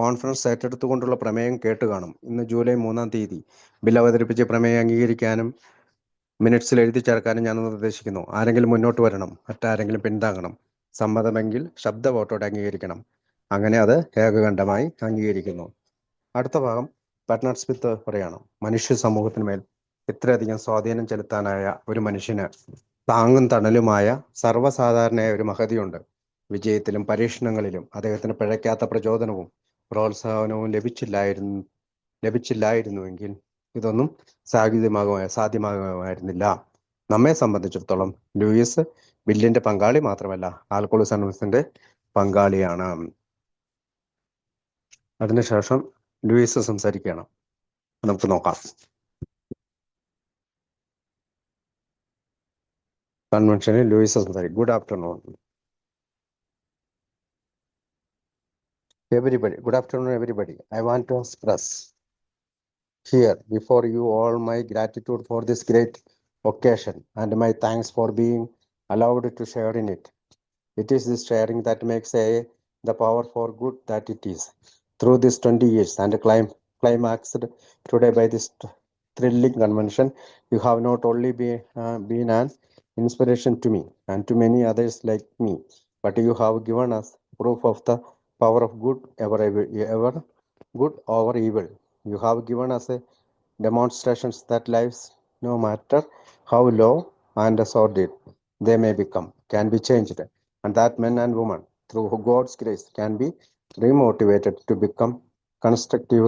conference ഏറ്റെടുത്തുകൊണ്ടുള്ള പ്രമേയം കേട്ട് കാണും. ഇന്ന് ജൂലൈ 3-ാം തീയതി ബിൽ അവതരിപ്പിച്ച് പ്രമേയം അംഗീകരിക്കാനും മിനിറ്റ്സിൽ എഴുതി ചേർക്കാനും ഞാൻ നിർദ്ദേശിക്കുന്നു. ആരെങ്കിലും മുന്നോട്ട് വരണം, മറ്റാരെങ്കിലും പിന്താങ്ങണം. സമ്മതമെങ്കിൽ ശബ്ദ വോട്ടോടെ അംഗീകരിക്കണം. അങ്ങനെ അത് ഏകകണ്ഠമായി അംഗീകരിക്കുന്നു. അടുത്ത ഭാഗം ബർട്ട്നാഡ് സ്മിത്ത് പറയണം. മനുഷ്യ സമൂഹത്തിന്മേൽ ഇത്രയധികം സ്വാധീനം ചെലുത്താനായ ഒരു മനുഷ്യന് താങ്ങും തണലുമായ സർവ്വസാധാരണയായ ഒരു മഹതിയുണ്ട്. വിജയത്തിലും പരീക്ഷണങ്ങളിലും അദ്ദേഹത്തിന് പിഴയ്ക്കാത്ത പ്രചോദനവും പ്രോത്സാഹനവും ലഭിച്ചില്ലായിരുന്നുവെങ്കിൽ ഇതൊന്നും സാധ്യമാകുമായിരുന്നില്ല. നമ്മെ സംബന്ധിച്ചിടത്തോളം ലൂയിസ് ബില്ലിന്റെ പങ്കാളി മാത്രമല്ല, ആൽക്കഹോളിക്സ് അനോണിമസിന്റെ പങ്കാളിയാണ്. അതിനുശേഷം ലൂയിസ് സംസാരിക്കുകയാണ്. നമുക്ക് നോക്കാം. കൺവെൻഷനിൽ ലൂയിസ് സംസാരിക്കും. Good afternoon everybody. Good afternoon, everybody. I want to express here before you all my gratitude for this great occasion and my thanks for being allowed to share in it. It is this sharing that makes the power for good that it is. Through these 20 years and climaxed today by this thrilling convention, you have not only been an inspiration to me and to many others like me, but you have given us proof of the power of good ever good over evil. You have given us demonstrations that lives, no matter how low and sordid they may become, can be changed, and that men and women, through God's grace, can be remotivated to become constructive,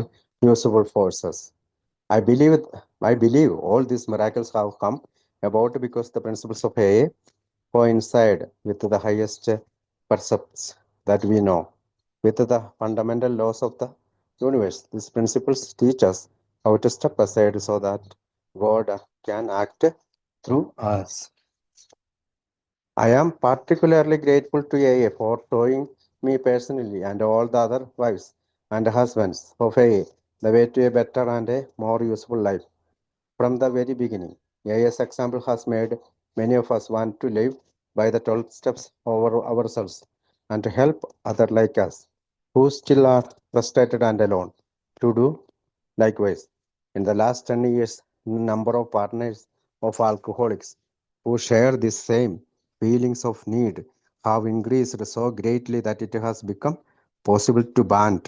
useful forces. I believe all these miracles have come about because the principles of AA coincide with the highest precepts that we know, with the fundamental laws of the universe. These principles teach us how to step aside so that God can act through us. I am particularly grateful to AA for showing me personally and all the other wives and husbands of AA the way to a better and a more useful life. From the very beginning, AA's example has made many of us want to live by the 12 steps over ourselves and to help others like us who still are frustrated and alone to do likewise. In the last 10 years, number of partners of alcoholics who share the same feelings of need have increased so greatly that it has become possible to band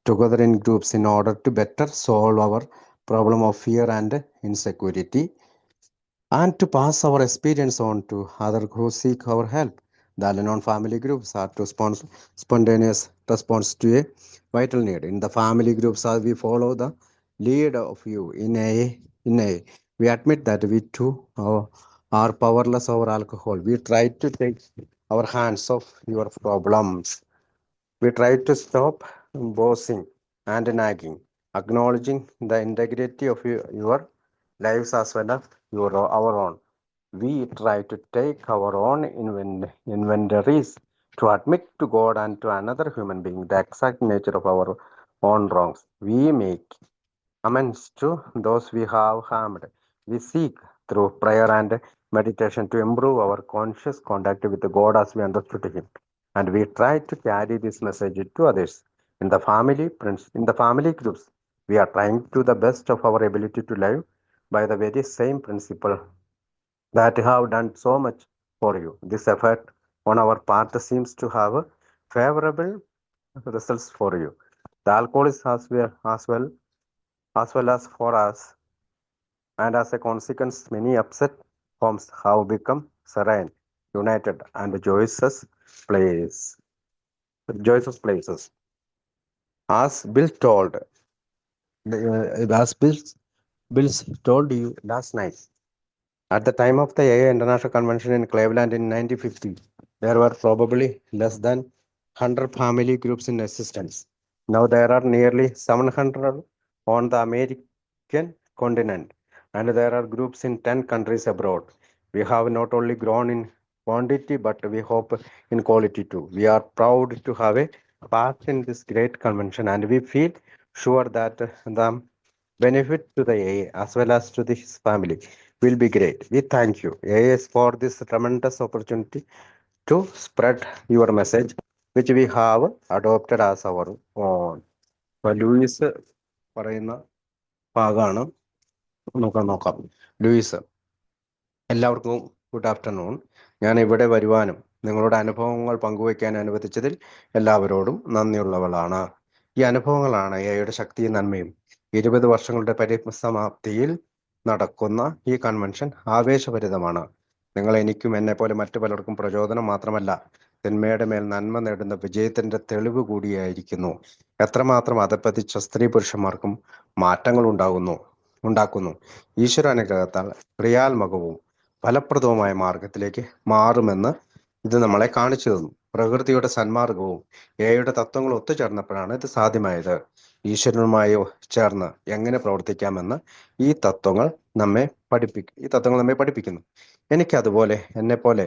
together in groups in order to better solve our problem of fear and insecurity and to pass our experience on to others who seek our help. The Al-Anon family groups are to spontaneous response to a vital need. In the family groups, we follow the lead of you in a. We admit that we too are powerless over alcohol. We try to take our hands off your problems. We try to stop bossing and nagging, acknowledging the integrity of your lives as well as our own. We try to take our own inventories to admit to God and to another human being the exact nature of our own wrongs. We make amends to those we have harmed. We seek through prayer and meditation to improve our conscious contact with God as we understood Him. And we try to carry this message to others. In the family groups, we are trying to the best of our ability to live by the very same principle that have done so much for you. This effort on our part seems to have favorable results for you. The alcoholics as well as for us, and as a consequence, many upset homes have become serene, united, and joyous places. As Bill told, as Bill told you last night, at the time of the AA International Convention in Cleveland in 1950, there were probably less than 100 family groups in existence. Now there are nearly 700 on the American continent, and there are groups in 10 countries abroad. We have not only grown in quantity, but we hope in quality too. We are proud to have a part in this great convention, and we feel sure that the benefit to the AA as well as to this family will be great. We thank you, AAS, for this tremendous opportunity to spread your message, which we have adopted as our own. Louis പറയുന്ന ഭാഗമാണ് നോക്കാം. Luis: എല്ലാവർക്കും good afternoon. ഞാൻ ഇവിടെ വരുവാനും നിങ്ങളുടെ അനുഭവങ്ങൾ പങ്കുവയ്ക്കാൻ അനുവദിച്ചതിൽ എല്ലാവരോടും നന്ദിയുള്ളവളാണ്. ഈ അനുഭവങ്ങളാണ് എയുടെ ശക്തിയും നന്മയും. 20 വർഷങ്ങളുടെ പരിസമാപ്തിയിൽ നടക്കുന്ന ഈ കൺവെൻഷൻ ആവേശഭരിതമാണ്. നിങ്ങൾ എനിക്കും എന്നെ പോലെ മറ്റു പലർക്കും പ്രചോദനം മാത്രമല്ല, തിന്മയുടെ മേൽ നന്മ നേടുന്ന വിജയത്തിന്റെ തെളിവ് കൂടിയായിരിക്കുന്നു. എത്രമാത്രം അധപ്പതിച്ച സ്ത്രീ പുരുഷന്മാർക്കും മാറ്റങ്ങൾ ഉണ്ടാക്കുന്നു. ഈശ്വരാനുഗ്രഹത്താൽ ക്രിയാത്മകവും ഫലപ്രദവുമായ മാർഗത്തിലേക്ക് മാറുമെന്ന് ഇത് നമ്മളെ കാണിച്ചു തന്നു. പ്രകൃതിയുടെ സന്മാർഗവും എയുടെ തത്വങ്ങളും ഒത്തുചേർന്നപ്പോഴാണ് ഇത് സാധ്യമായത്. ഈശ്വരനുമായി ചേർന്ന് എങ്ങനെ പ്രവർത്തിക്കാമെന്ന് ഈ തത്വങ്ങൾ നമ്മെ പഠിപ്പിക്കുന്നു. എനിക്കതുപോലെ എന്നെപ്പോലെ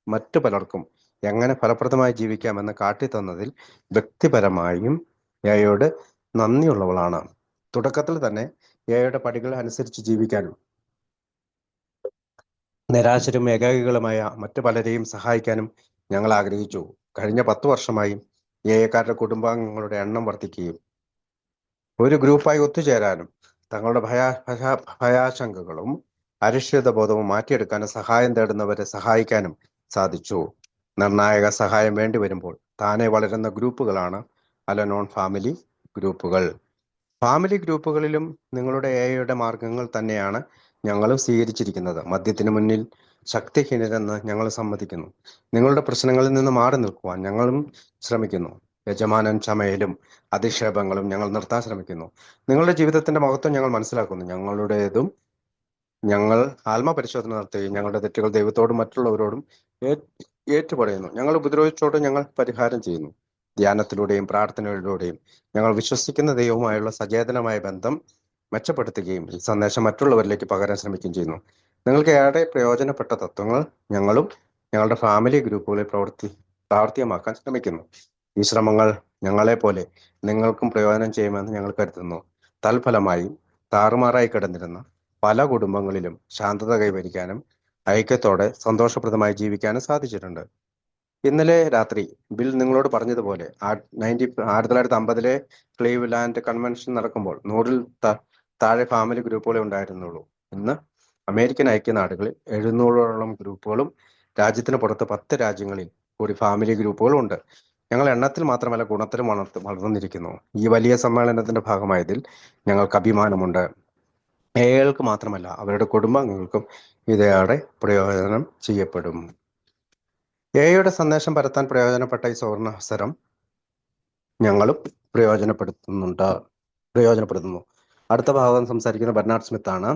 മറ്റു പലർക്കും എങ്ങനെ ഫലപ്രദമായി ജീവിക്കാമെന്ന് കാട്ടിത്തന്നതിൽ വ്യക്തിപരമായും എയോട് നന്ദിയുള്ളവളാണ്. തുടക്കത്തിൽ തന്നെ എയുടെ പടികൾ അനുസരിച്ച് ജീവിക്കാനും നിരാശരും ഏകാകികളുമായ മറ്റു പലരെയും സഹായിക്കാനും ഞങ്ങൾ ആഗ്രഹിച്ചു. കഴിഞ്ഞ 10 വർഷമായി എക്കാരുടെ കുടുംബാംഗങ്ങളുടെ എണ്ണം വർദ്ധിക്കുകയും ഒരു ഗ്രൂപ്പായി ഒത്തുചേരാനും തങ്ങളുടെ ഭയാശങ്കകളും അരക്ഷിതബോധവും മാറ്റിയെടുക്കാനും സഹായം തേടുന്നവരെ സഹായിക്കാനും സാധിച്ചു. നിർണായക സഹായം വേണ്ടി വരുമ്പോൾ താനെ വളരുന്ന ഗ്രൂപ്പുകളാണ് അലനോൺ ഫാമിലി ഗ്രൂപ്പുകൾ. ഫാമിലി ഗ്രൂപ്പുകളിലും നിങ്ങളുടെ എയുടെ മാർഗങ്ങൾ തന്നെയാണ് ഞങ്ങളും സ്വീകരിച്ചിരിക്കുന്നത്. മദ്യത്തിന് മുന്നിൽ ശക്തിഹീനരെന്ന് ഞങ്ങൾ സമ്മതിക്കുന്നു. നിങ്ങളുടെ പ്രശ്നങ്ങളിൽ നിന്ന് മാറി നിൽക്കുവാൻ ഞങ്ങളും ശ്രമിക്കുന്നു. യജമാനൻ ചമയലും അധിക്ഷേപങ്ങളും ഞങ്ങൾ നിർത്താൻ ശ്രമിക്കുന്നു. നിങ്ങളുടെ ജീവിതത്തിന്റെ മഹത്വം ഞങ്ങൾ മനസ്സിലാക്കുന്നു. ഞങ്ങൾ ആത്മപരിശോധന നടത്തുകയും ഞങ്ങളുടെ തെറ്റുകൾ ദൈവത്തോടും മറ്റുള്ളവരോടും ഏറ്റുപറയുന്നു. ഞങ്ങൾ ഉപദ്രവിച്ചോട് ഞങ്ങൾ പരിഹാരം ചെയ്യുന്നു. ധ്യാനത്തിലൂടെയും പ്രാർത്ഥനയിലൂടെയും ഞങ്ങൾ വിശ്വസിക്കുന്ന ദൈവവുമായുള്ള സചേതനമായ ബന്ധം മെച്ചപ്പെടുത്തുകയും ഈ സന്ദേശം മറ്റുള്ളവരിലേക്ക് പകരാൻ ശ്രമിക്കുകയും ചെയ്യുന്നു. നിങ്ങൾക്ക് ഏറെ പ്രയോജനപ്പെട്ട തത്വങ്ങൾ ഞങ്ങളും ഞങ്ങളുടെ ഫാമിലി ഗ്രൂപ്പുകളിൽ പ്രാവർത്തികമാക്കാൻ ശ്രമിക്കുന്നു. ഈ ശ്രമങ്ങൾ ഞങ്ങളെ പോലെ നിങ്ങൾക്കും പ്രയോജനം ചെയ്യുമെന്ന് ഞങ്ങൾ കരുതുന്നു. തൽഫലമായി താറുമാറായി കിടന്നിരുന്ന പല കുടുംബങ്ങളിലും ശാന്തത കൈവരിക്കാനും ഐക്യത്തോടെ സന്തോഷപ്രദമായി ജീവിക്കാനും സാധിച്ചിട്ടുണ്ട്. ഇന്നലെ രാത്രി ബിൽ നിങ്ങളോട് പറഞ്ഞതുപോലെ 1950 ക്ലീവ്ലാൻഡ് കൺവെൻഷൻ നടക്കുമ്പോൾ 100-ൽ താഴെ ഫാമിലി ഗ്രൂപ്പുകളെ ഉണ്ടായിരുന്നുള്ളൂ. ഇന്ന് അമേരിക്കൻ ഐക്യനാടുകളിൽ 700ഓളം ഗ്രൂപ്പുകളും രാജ്യത്തിന് പുറത്ത് 10 രാജ്യങ്ങളിൽ കൂടി ഫാമിലി ഗ്രൂപ്പുകളും ഉണ്ട്. ഞങ്ങൾ എണ്ണത്തിൽ മാത്രമല്ല ഗുണത്തിലും വളർന്നിരിക്കുന്നു. ഈ വലിയ സമ്മേളനത്തിന്റെ ഭാഗമായതിൽ ഞങ്ങൾക്ക് അഭിമാനമുണ്ട്. ഏകൾക്ക് മാത്രമല്ല അവരുടെ കുടുംബാംഗങ്ങൾക്കും ഇതേറെ പ്രയോജനം ചെയ്യപ്പെടും. എയുടെ സന്ദേശം പരത്താൻ പ്രയോജനപ്പെട്ട ഈ സുവർണാവസരം ഞങ്ങളും പ്രയോജനപ്പെടുത്തുന്നു. അടുത്ത ഭാഗം സംസാരിക്കുന്ന ബെർണാഡ് സ്മിത്ത് ആണ്.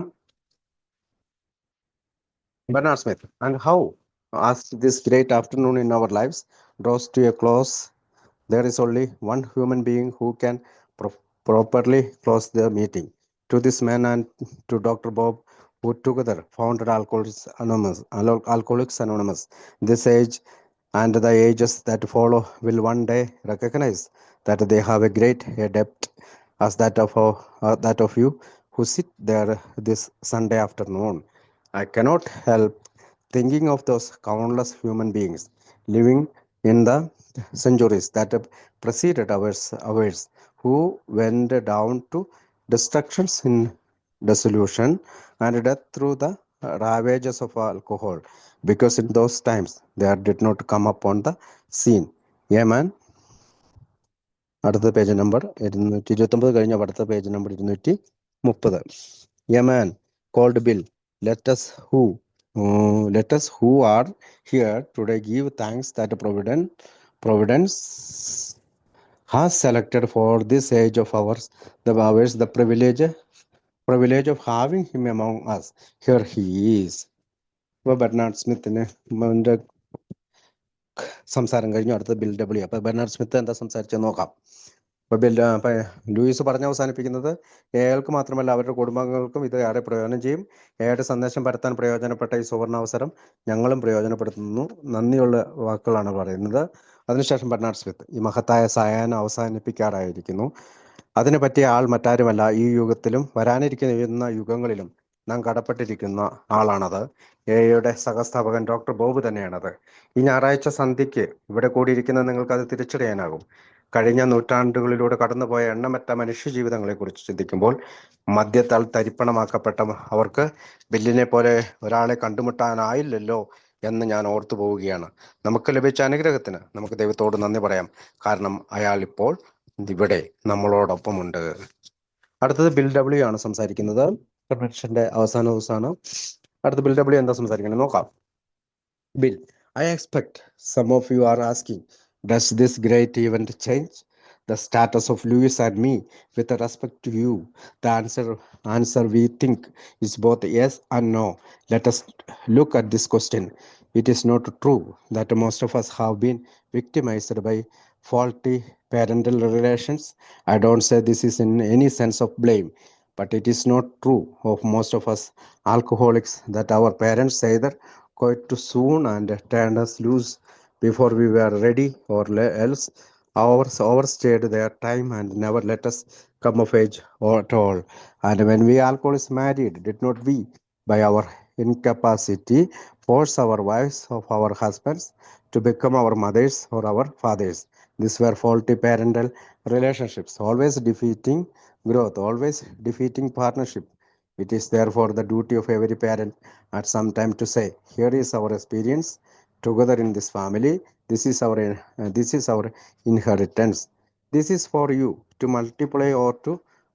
Bernard Smith: and how, as this great afternoon in our lives draws to a close, there is only one human being who can properly close the meeting. To this man and to Dr. Bob, who together founded Alcoholics Anonymous, this age and the ages that follow will one day recognize that they have a great debt as that of you who sit there this Sunday afternoon. I cannot help thinking of those countless human beings living in the centuries that preceded ours, who went down to destructions in dissolution and death through the ravages of alcohol, because in those times there did not come upon the scene. Amen. അടുത്ത page number 229 കഴിഞ്ഞ അടുത്ത page number 230. A man called Bill, let us who are here today give thanks that Providence has selected for this age of ours the privilege of having him among us. Here he is. Bernard സ്മിത്തിന് സംസാരം കഴിഞ്ഞു. അടുത്ത Bill W. അപ്പൊ Bernard Smith എന്താ സംസാരിച്ചത് നോക്കാം. Luis പറഞ്ഞ് അവസാനിപ്പിക്കുന്നത് ഏകൾക്ക് മാത്രമല്ല അവരുടെ കുടുംബാംഗങ്ങൾക്കും ഇത് ഏറെ പ്രയോജനം ചെയ്യും. ഏയുടെ സന്ദേശം പരത്താൻ പ്രയോജനപ്പെട്ട ഈ സുവർണാവസരം ഞങ്ങളും പ്രയോജനപ്പെടുത്തുന്നു. നന്ദിയുള്ള വാക്കുകളാണ് പറയുന്നത്. അതിനുശേഷം ബെർണാഡ് സ്മിത്ത് ഈ മഹത്തായ സായാഹ്നം അവസാനിപ്പിക്കാറായിരിക്കുന്നു. അതിനെ പറ്റിയ ആൾ മറ്റാരുമല്ല, ഈ യുഗത്തിലും വരാനിരിക്കുന്ന യുഗങ്ങളിലും നാം കടപ്പെട്ടിരിക്കുന്ന ആളാണത്. എയുടെ സഹസ്ഥാപകൻ ഡോക്ടർ ബോബ് തന്നെയാണത്. ഈ ഞായറാഴ്ച സന്ധ്യയ്ക്ക് ഇവിടെ കൂടിയിരിക്കുന്ന നിങ്ങൾക്ക് അത് തിരിച്ചറിയാനാകും. കഴിഞ്ഞ നൂറ്റാണ്ടുകളിലൂടെ കടന്നുപോയ എണ്ണമറ്റ മനുഷ്യജീവിതങ്ങളെക്കുറിച്ച് ചിന്തിക്കുമ്പോൾ മദ്യത്താൽ തരിപ്പണമാക്കപ്പെട്ട അവർക്ക് ബില്ലിനെ പോലെ ഒരാളെ കണ്ടുമുട്ടാനായില്ലല്ലോ എന്ന് ഞാൻ ഓർത്തു പോവുകയാണ്. നമുക്ക് ലഭിച്ച അനുഗ്രഹത്തിന് നമുക്ക് ദൈവത്തോട് നന്ദി പറയാം. കാരണം അയാൾ ഇപ്പോൾ ഇവിടെ നമ്മളോടൊപ്പമുണ്ട്. അടുത്തത് ബിൽ ഡബ്ല്യു ആണ് സംസാരിക്കുന്നത്. കൺവെൻഷന്റെ അവസാന ദിവസമാണ്. അടുത്ത ബിൽ ഡബ്ല്യു എന്താ സംസാരിക്കുന്നത് നോക്കാം. Bill, I expect some of you are asking, does this great event change the status of Louis and me with respect to you? The answer we think is both yes and no. Let us look at this question. It is not true that most of us have been victimized by faulty parental relations. I don't say this is in any sense of blame, but it is not true of most of us alcoholics that our parents either quite too soon and turned us loose before we were ready, or else overstayed their time and never let us come of age or at all. And when we alcoholics married, did not we, by our incapacity, force our wives of our husbands to become our mothers or our fathers? These were faulty parental relationships, always defeating growth, always defeating partnership. It is therefore the duty of every parent at some time to say, here is our experience together in this family. This is our inheritance. This is for you to multiply or to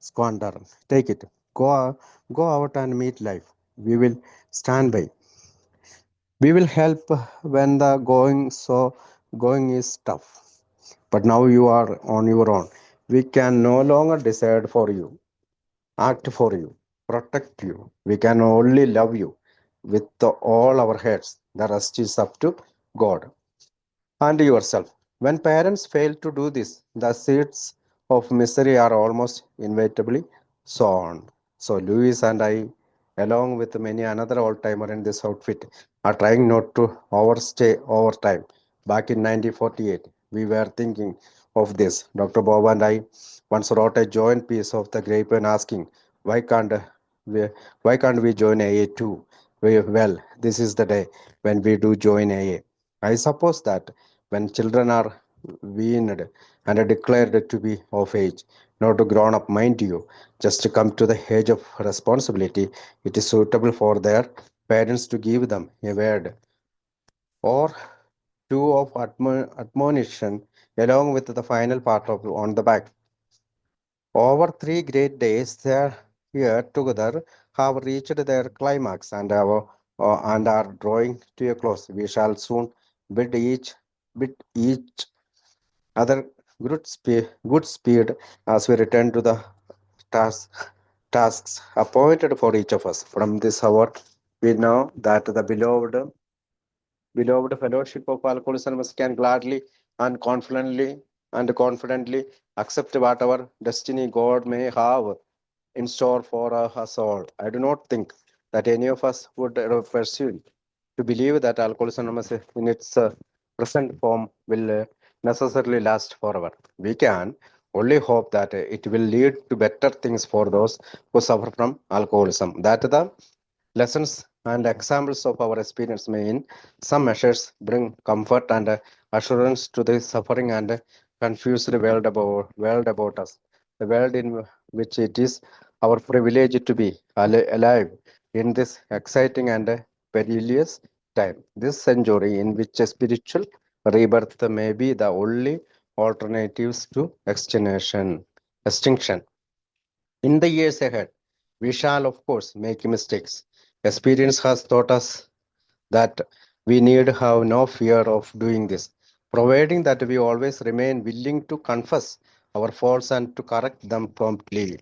squander. Take it. Go out and meet life. We will stand by. We will help when the going is tough. But now you are on your own. We can no longer decide for you, act for you, protect you. We can only love you with all our hearts. The rest is up to God and yourself. When parents fail to do this, the seeds of misery are almost inevitably sown. So Louis and I, along with many another old timer in this outfit, are trying not to overstay over time. Back in 1948, we were thinking of this. Dr. Bob and I once wrote a joint piece of the grapevine asking, why can't we, why can't we join AA too? Well, this is the day when we do join AA. I suppose that when children are weaned and are declared to be of age, not grown up, mind you, just to come to the age of responsibility, it is suitable for their parents to give them a word or two of admonition along with the final part of on the back. Over 3 great days, they here together have reached their climax and are drawing to a close. We shall soon bid each other good speed as we return to the task, tasks appointed for each of us. From this hour, we know that the beloved fellowship of alcoholism can gladly and confidently accept whatever destiny God may have in store for us all. I do not think that any of us would pursue to believe that alcoholism in its present form will necessarily last forever. We can only hope that it will lead to better things for those who suffer from alcoholism. That the lessons and examples of our experience may, in some measures, bring comfort and assurance to the suffering and confused world about us. The world in which it is our privilege to be alive in this exciting and perilous time. This century in which a spiritual rebirth may be the only alternatives to extinction. In the years ahead, we shall, of course, make mistakes. Experience has taught us that we need have no fear of doing this, providing that we always remain willing to confess our faults and to correct them promptly.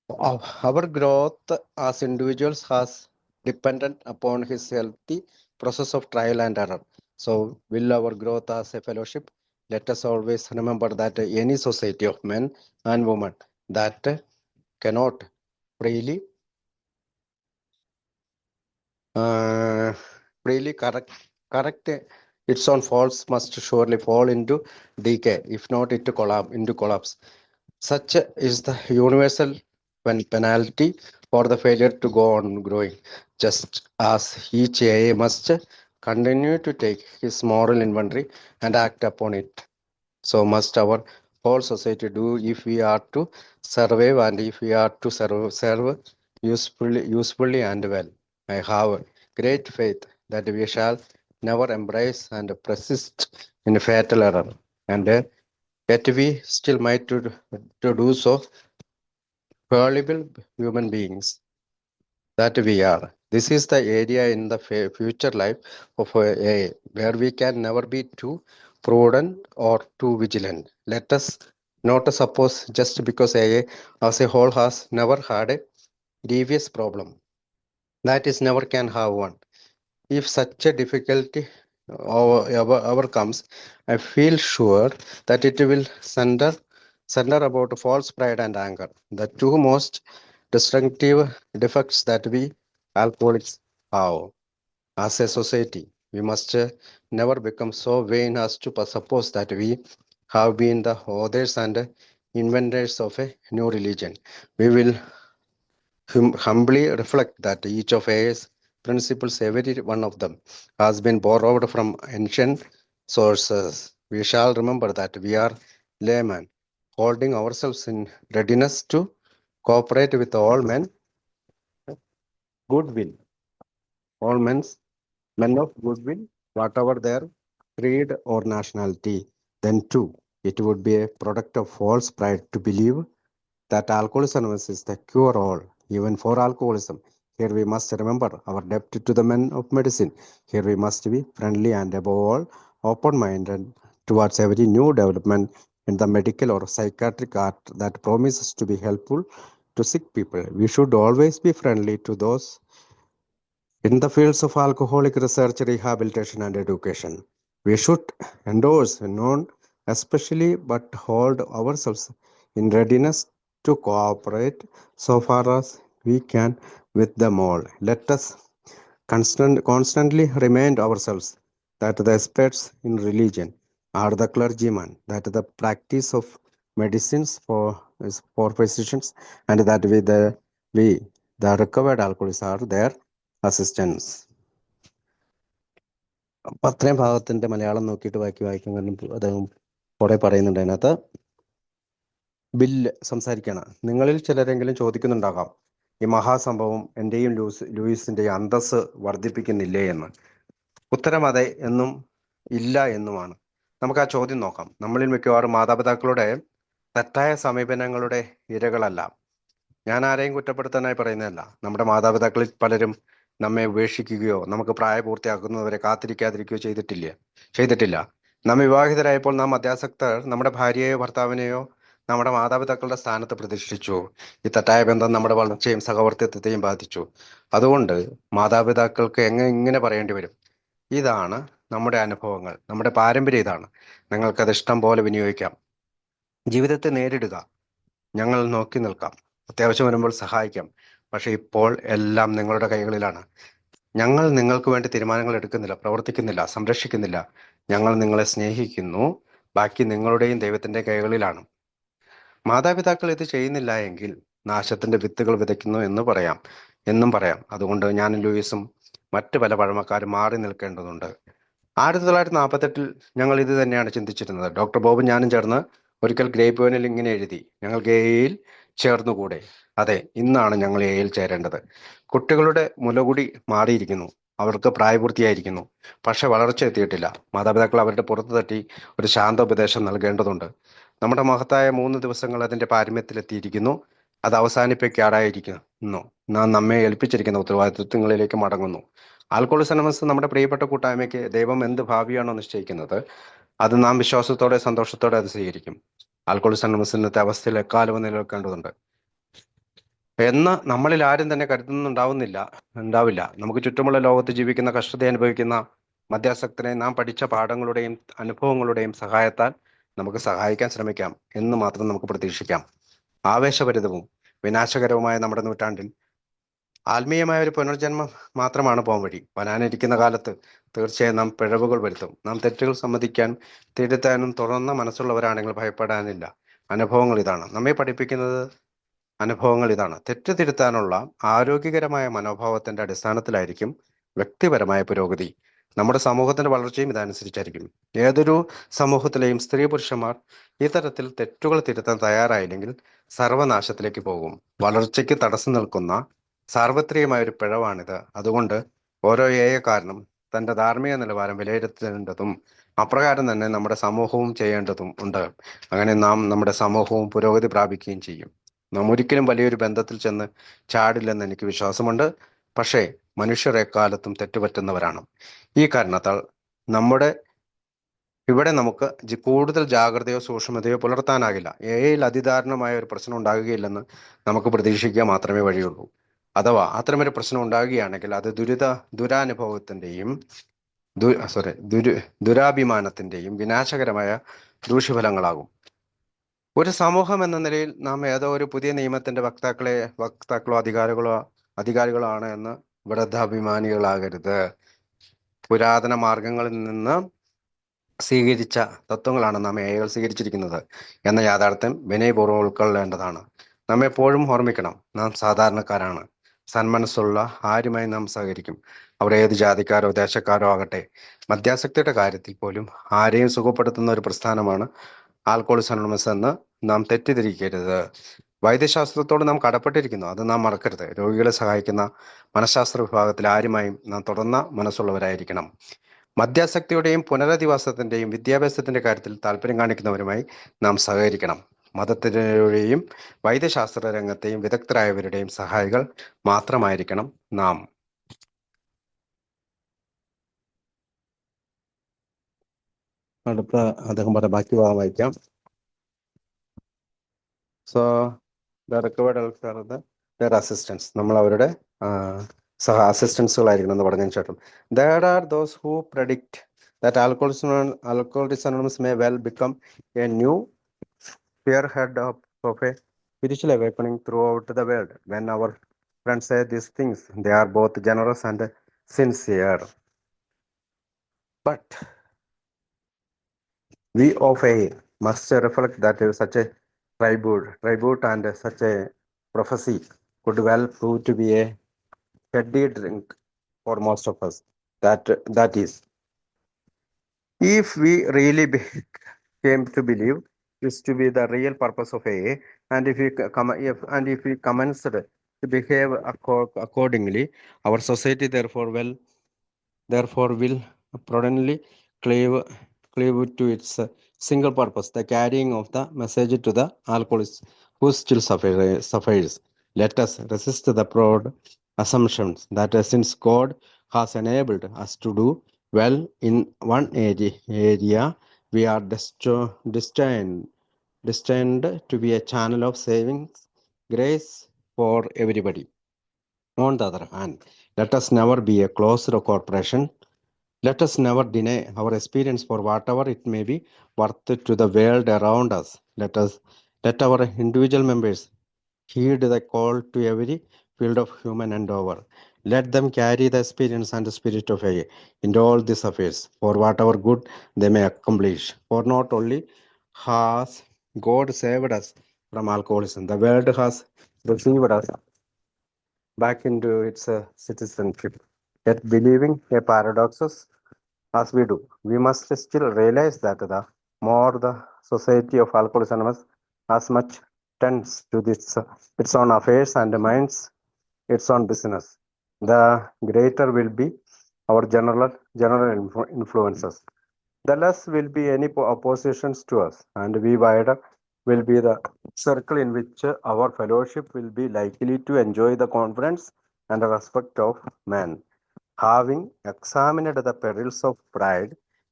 Our growth as individuals has dependent upon his healthy process of trial and error. So, will our growth as a fellowship? Let us always remember that any society of men and women that cannot freely freely correct its own faults must surely fall into decay, if not into collapse. Such is the universal penalty for the failure to go on growing, just as each AA must continue to take his moral inventory and act upon it. So must our whole society do if we are to survive and if we are to serve usefully and well. I have great faith that we shall never embrace and persist in fatal error, and yet we still might to do so, fallible human beings that we are. This is the area in the future life of AI where we can never be too prudent or too vigilant. Let us not suppose just because AI as a whole has never had a devious problem, that is never can have one. If such a difficulty overcomes, I feel sure that it will center about false pride and anger, the two most destructive defects that we alcoholics have. As a society, we must never become so vain as to suppose that we have been the authors and inventors of a new religion. We will humbly reflect that each of AI's principles, every one of them, has been borrowed from ancient sources. We shall remember that we are laymen, holding ourselves in readiness to cooperate with all men, goodwill, all men of goodwill, whatever their creed or nationality. Then too, it would be a product of false pride to believe that alcoholism is the cure all, even for alcoholism. Here we must remember our debt to the men of medicine. Here we must be friendly and above all open minded towards every new development in the medical or psychiatric art that promises to be helpful to sick people. We should always be friendly to those in the fields of alcoholic research, rehabilitation, and education. We should endorse none especially but hold ourselves in readiness to cooperate so far as we can with them all. Let us constantly remind ourselves that the experts in religion are the clergymen, that the practice of medicines is for physicians, and that we the recovered alcoholics are their assistants. അപ്പൊ അത്രയും ഭാഗത്തിന്റെ മലയാളം നോക്കിയിട്ട് ബാക്കി വായിക്കാൻ കാരണം അദ്ദേഹം കുറെ പറയുന്നുണ്ട് അതിനകത്ത്. ബില്ല് സംസാരിക്കുകയാണ്. നിങ്ങളിൽ ചിലരെങ്കിലും ചോദിക്കുന്നുണ്ടാകാം, ഈ മഹാസംഭവം എന്റെയും ലൂയിസിന്റെയും അന്തസ് വർദ്ധിപ്പിക്കുന്നില്ലേ എന്ന്. ഉത്തരം അതെ എന്നും ഇല്ല എന്നുമാണ്. നമുക്ക് ആ ചോദ്യം നോക്കാം. നമ്മളിൽ മിക്കവാറും മാതാപിതാക്കളുടെ തെറ്റായ സമീപനങ്ങളുടെ ഇരകളല്ല. ഞാൻ ആരെയും കുറ്റപ്പെടുത്താനായി പറയുന്നതല്ല. നമ്മുടെ മാതാപിതാക്കളിൽ പലരും നമ്മെ ഉപേക്ഷിക്കുകയോ നമുക്ക് പ്രായപൂർത്തിയാക്കുന്നവരെ കാത്തിരിക്കാതിരിക്കുകയോ ചെയ്തിട്ടില്ല. നാം വിവാഹിതരായപ്പോൾ നാം അത്യാസക്തർ നമ്മുടെ ഭാര്യയെയോ ഭർത്താവിനെയോ നമ്മുടെ മാതാപിതാക്കളുടെ സ്ഥാനത്ത് പ്രതിഷ്ഠിച്ചു. ഈ തെറ്റായ ബന്ധം നമ്മുടെ വളർച്ചയും സഹവർത്തിത്വത്തെയും ബാധിച്ചു. അതുകൊണ്ട് മാതാപിതാക്കൾക്ക് ഇങ്ങനെ പറയേണ്ടി വരും, ഇതാണ് നമ്മുടെ അനുഭവങ്ങൾ, നമ്മുടെ പാരമ്പര്യം ഇതാണ്, നിങ്ങൾക്കത് ഇഷ്ടം പോലെ വിനിയോഗിക്കാം. ജീവിതത്തെ നേരിടുക, ഞങ്ങൾ നോക്കി നിൽക്കാം, അത്യാവശ്യം വരുമ്പോൾ സഹായിക്കാം. പക്ഷെ ഇപ്പോൾ എല്ലാം നിങ്ങളുടെ കൈകളിലാണ്. ഞങ്ങൾ നിങ്ങൾക്ക് വേണ്ടി തീരുമാനങ്ങൾ എടുക്കുന്നില്ല, പ്രവർത്തിക്കുന്നില്ല, സംരക്ഷിക്കുന്നില്ല. ഞങ്ങൾ നിങ്ങളെ സ്നേഹിക്കുന്നു. ബാക്കി നിങ്ങളുടെയും ദൈവത്തിന്റെ കൈകളിലാണ്. മാതാപിതാക്കൾ ഇത് ചെയ്യുന്നില്ല എങ്കിൽ നാശത്തിന്റെ വിത്തുകൾ വിതയ്ക്കുന്നു എന്നും പറയാം. അതുകൊണ്ട് ഞാനും ലൂയിസും മറ്റു പല പഴമക്കാരും മാറി നിൽക്കേണ്ടതുണ്ട്. 1948 ഞങ്ങൾ ഇത് തന്നെയാണ് ചിന്തിച്ചിരുന്നത്. ഡോക്ടർ ബോബും ഞാനും ചേർന്ന് ഒരിക്കൽ ഗ്രേപ്പ് വൈനിൽ ഇങ്ങനെ എഴുതി, ഞങ്ങൾ എയിൽ ചേർന്നുകൂടെ. അതെ, ഇന്നാണ് ഞങ്ങൾ എയിൽ ചേരേണ്ടത്. കുട്ടികളുടെ മുലകുടി മാറിയിരിക്കുന്നു, അവർക്ക് പ്രായപൂർത്തിയായിരിക്കുന്നു, പക്ഷെ വളർച്ച എത്തിയിട്ടില്ല. മാതാപിതാക്കൾ അവരുടെ പുറത്തു തട്ടി ഒരു ശാന്തോപദേശം നൽകേണ്ടതുണ്ട്. നമ്മുടെ മഹത്തായ 3 ദിവസങ്ങൾ അതിന്റെ പാരമ്യത്തിലെത്തിയിരിക്കുന്നു. അത് അവസാനിപ്പിക്കാറായിരിക്കുന്നു. നാം നമ്മെ ഏൽപ്പിച്ചിരിക്കുന്ന ഉത്തരവാദിത്വങ്ങളിലേക്ക് മടങ്ങുന്നു. ആൽക്കോളിസം നമ്മുടെ പ്രിയപ്പെട്ട കൂട്ടായ്മയ്ക്ക് ദൈവം എന്ത് ഭാവിയാണോ നിശ്ചയിക്കുന്നത്, അത് നാം വിശ്വാസത്തോടെ സന്തോഷത്തോടെ അത് സ്വീകരിക്കും. ആൽക്കോളിസം ഇന്നത്തെ അവസ്ഥയിൽ എക്കാലവും നിലനിൽക്കേണ്ടതുണ്ട് എന്ന് നമ്മളിൽ ആരും തന്നെ ഉണ്ടാവില്ല. നമുക്ക് ചുറ്റുമുള്ള ലോകത്ത് ജീവിക്കുന്ന, കഷ്ടത അനുഭവിക്കുന്ന മദ്യാസക്തനെ നാം പഠിച്ച പാഠങ്ങളുടെയും അനുഭവങ്ങളുടെയും സഹായത്താൽ നമുക്ക് സഹായിക്കാൻ ശ്രമിക്കാം എന്ന് മാത്രം നമുക്ക് പ്രതീക്ഷിക്കാം. ആവേശഭരിതവും വിനാശകരവുമായ നമ്മുടെ നൂറ്റാണ്ടിൽ ആത്മീയമായ ഒരു പുനർജന്മം മാത്രമാണ് പോംവഴി. വരാനിരിക്കുന്ന കാലത്ത് തീർച്ചയായും നാം പിഴവുകൾ വരുത്തും. നാം തെറ്റുകൾ സമ്മതിക്കാൻ, തിരുത്താനും തുറന്ന മനസ്സുള്ളവരാണെങ്കിൽ ഭയപ്പെടാനില്ല. നമ്മെ പഠിപ്പിക്കുന്നത് അനുഭവങ്ങൾ ഇതാണ്. തെറ്റ് തിരുത്താനുള്ള ആരോഗ്യകരമായ മനോഭാവത്തിന്റെ അടിസ്ഥാനത്തിലായിരിക്കും വ്യക്തിപരമായ പുരോഗതി. നമ്മുടെ സമൂഹത്തിന്റെ വളർച്ചയും ഇതനുസരിച്ചായിരിക്കും. ഏതൊരു സമൂഹത്തിലെയും സ്ത്രീ പുരുഷന്മാർ ഇത്തരത്തിൽ തെറ്റുകൾ തിരുത്താൻ തയ്യാറായില്ലെങ്കിൽ സർവനാശത്തിലേക്ക് പോകും. വളർച്ചയ്ക്ക് തടസ്സം നിൽക്കുന്ന സാർവത്രികമായ ഒരു പിഴവാണിത്. അതുകൊണ്ട് ഓരോ കാരണം തന്റെ ധാർമ്മിക നിലവാരം വിലയിരുത്തേണ്ടതും അപ്രകാരം തന്നെ നമ്മുടെ സമൂഹവും ചെയ്യേണ്ടതും ഉണ്ട്. അങ്ങനെ നാം നമ്മുടെ സമൂഹവും പുരോഗതി പ്രാപിക്കുകയും ചെയ്യും. നാം ഒരിക്കലും വലിയൊരു ബന്ധത്തിൽ ചെന്ന് ചാടില്ലെന്ന് എനിക്ക് വിശ്വാസമുണ്ട്. പക്ഷേ മനുഷ്യർ എക്കാലത്തും തെറ്റുപറ്റുന്നവരാണ്. ഈ കാരണത്താൽ നമ്മുടെ ഇവിടെ നമുക്ക് കൂടുതൽ ജാഗ്രതയോ സൂക്ഷ്മതയോ പുലർത്താനാകില്ല. എയിൽ അതിദാരുണമായ ഒരു പ്രശ്നം ഉണ്ടാകുകയില്ലെന്ന് നമുക്ക് പ്രതീക്ഷിക്കുക മാത്രമേ വഴിയുള്ളൂ. അഥവാ അത്തരമൊരു പ്രശ്നം ഉണ്ടാകുകയാണെങ്കിൽ അത് ദുരാനുഭവത്തിന്റെയും ദുരാഭിമാനത്തിന്റെയും വിനാശകരമായ ദൂഷ്യഫലങ്ങളാകും. ഒരു സമൂഹം എന്ന നിലയിൽ നാം ഏതോ ഒരു പുതിയ നിയമത്തിന്റെ വക്താക്കളോ അധികാരികളോ ആണ് എന്ന് വൃദ്ധാഭിമാനികളാകരുത്. പുരാതന മാർഗങ്ങളിൽ നിന്ന് സ്വീകരിച്ച തത്വങ്ങളാണ് നാം എകൾ സ്വീകരിച്ചിരിക്കുന്നത് എന്ന യാഥാർത്ഥ്യം വിനയപൂർവ്വം ഉൾക്കൊള്ളേണ്ടതാണ്. നാം എപ്പോഴും ഓർമ്മിക്കണം, നാം സാധാരണക്കാരാണ്. സന്മനസ്സുള്ള ആരുമായി നാം സഹകരിക്കും. അവർ ഏത് ജാതിക്കാരോ ദേശക്കാരോ ആകട്ടെ. മദ്യാസക്തിയുടെ കാര്യത്തിൽ പോലും ആരെയും സുഖപ്പെടുത്തുന്ന ഒരു പ്രസ്ഥാനമാണ് ആൽക്കഹോളിക്സ് അനോണിമസ് എന്ന് നാം തെറ്റിദ്ധരിക്കരുത്. വൈദ്യശാസ്ത്രത്തോട് നാം കടപ്പെട്ടിരിക്കുന്നു, അത് നാം മറക്കരുത്. രോഗികളെ സഹായിക്കുന്ന മനഃശാസ്ത്ര വിഭാഗത്തിൽ ആരുമായും നാം തുറന്ന മനസ്സുള്ളവരായിരിക്കണം. മദ്യാസക്തിയുടെയും പുനരധിവാസത്തിന്റെയും വിദ്യാഭ്യാസത്തിന്റെ കാര്യത്തിൽ താല്പര്യം കാണിക്കുന്നവരുമായി നാം സഹകരിക്കണം. മതത്തിന്റെയും വൈദ്യശാസ്ത്ര രംഗത്തെയും വിദഗ്ധരായവരുടെയും സഹായികൾ മാത്രമായിരിക്കണം നാം. അടുത്ത അദ്ദേഹം പറഞ്ഞ ബാക്കി ഭാഗം വായിക്കാം. So the recovered there assistance, നമ്മൾ അവരുടെ അസിസ്റ്റൻസുകളായിരിക്കണം എന്ന് പറഞ്ഞതിന് ശേഷം there are those who predict that Alcoholics Anonymous may well become a new spearhead of a spiritual awakening throughout the world. When our friends say these things, they are both generous and sincere. But we of A must reflect that such a tribute and such a prophecy could well prove to be a heady drink for most of us. That is, if we really came to believe this to be the real purpose of AA, and if we commenced to behave accordingly, our society therefore will prudently cleave to its single purpose, the carrying of the message to the alcoholics who still suffers. Let us resist the proud assumptions that since God has enabled us to do well in one area, we are destined to be a channel of saving grace for everybody. On the other hand, let us never be a closed corporation. Let us never deny our experience for whatever it may be worth to the world around us. Let our individual members heed the call to every field of human endeavor. Let them carry the experience and the spirit of AA into all these affairs, for whatever good they may accomplish. For not only has God saved us from alcoholism, the world has received us back into its citizenship. Yet, believing a paradoxes as we do, we must still realize that the more the society of Alcoholics Anonymous as much tends to its own affairs and minds its own business, the greater will be our general influences. The less will be any oppositions to us, and we wider will be the circle in which our fellowship will be likely to enjoy the confidence and the respect of men. Having examined the perils of pride,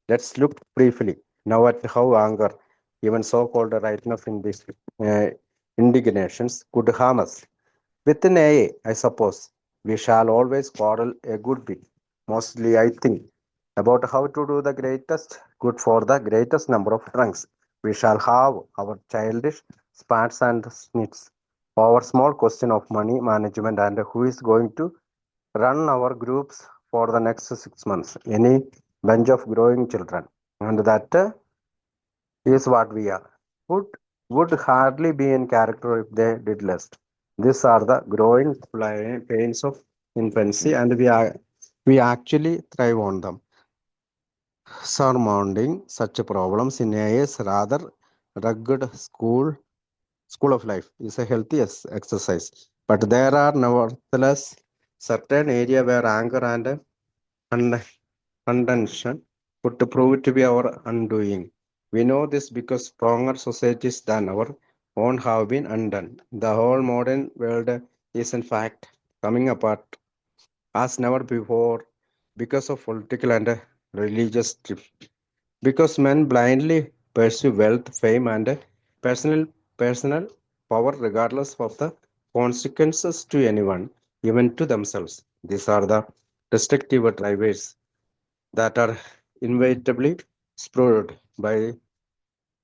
let's look briefly now at how anger, even so-called rightness in these indignations, could harm us. Within AA, I suppose, we shall always quarrel a good bit, mostly I think, about how to do the greatest good for the greatest number of drunks. We shall have our childish spats and snits over small question of money management and who is going to run our groups for the next 6 months. Any bunch of growing children. And that is what we are. Would hardly be in character if they did less. These are the growing pains of infancy, and we actually thrive on them. surmounting such problems in a rather rugged school of life is a healthy exercise. But there are nevertheless certain area where anger and contention would prove to be our undoing. We know this because stronger societies than our own have been undone. The whole modern world is in fact coming apart as never before because of political and religious drift. Because men blindly pursue wealth, fame, and personal personal power regardless of the consequences to anyone, even to themselves. These are the destructive drivers that are inevitably spurred by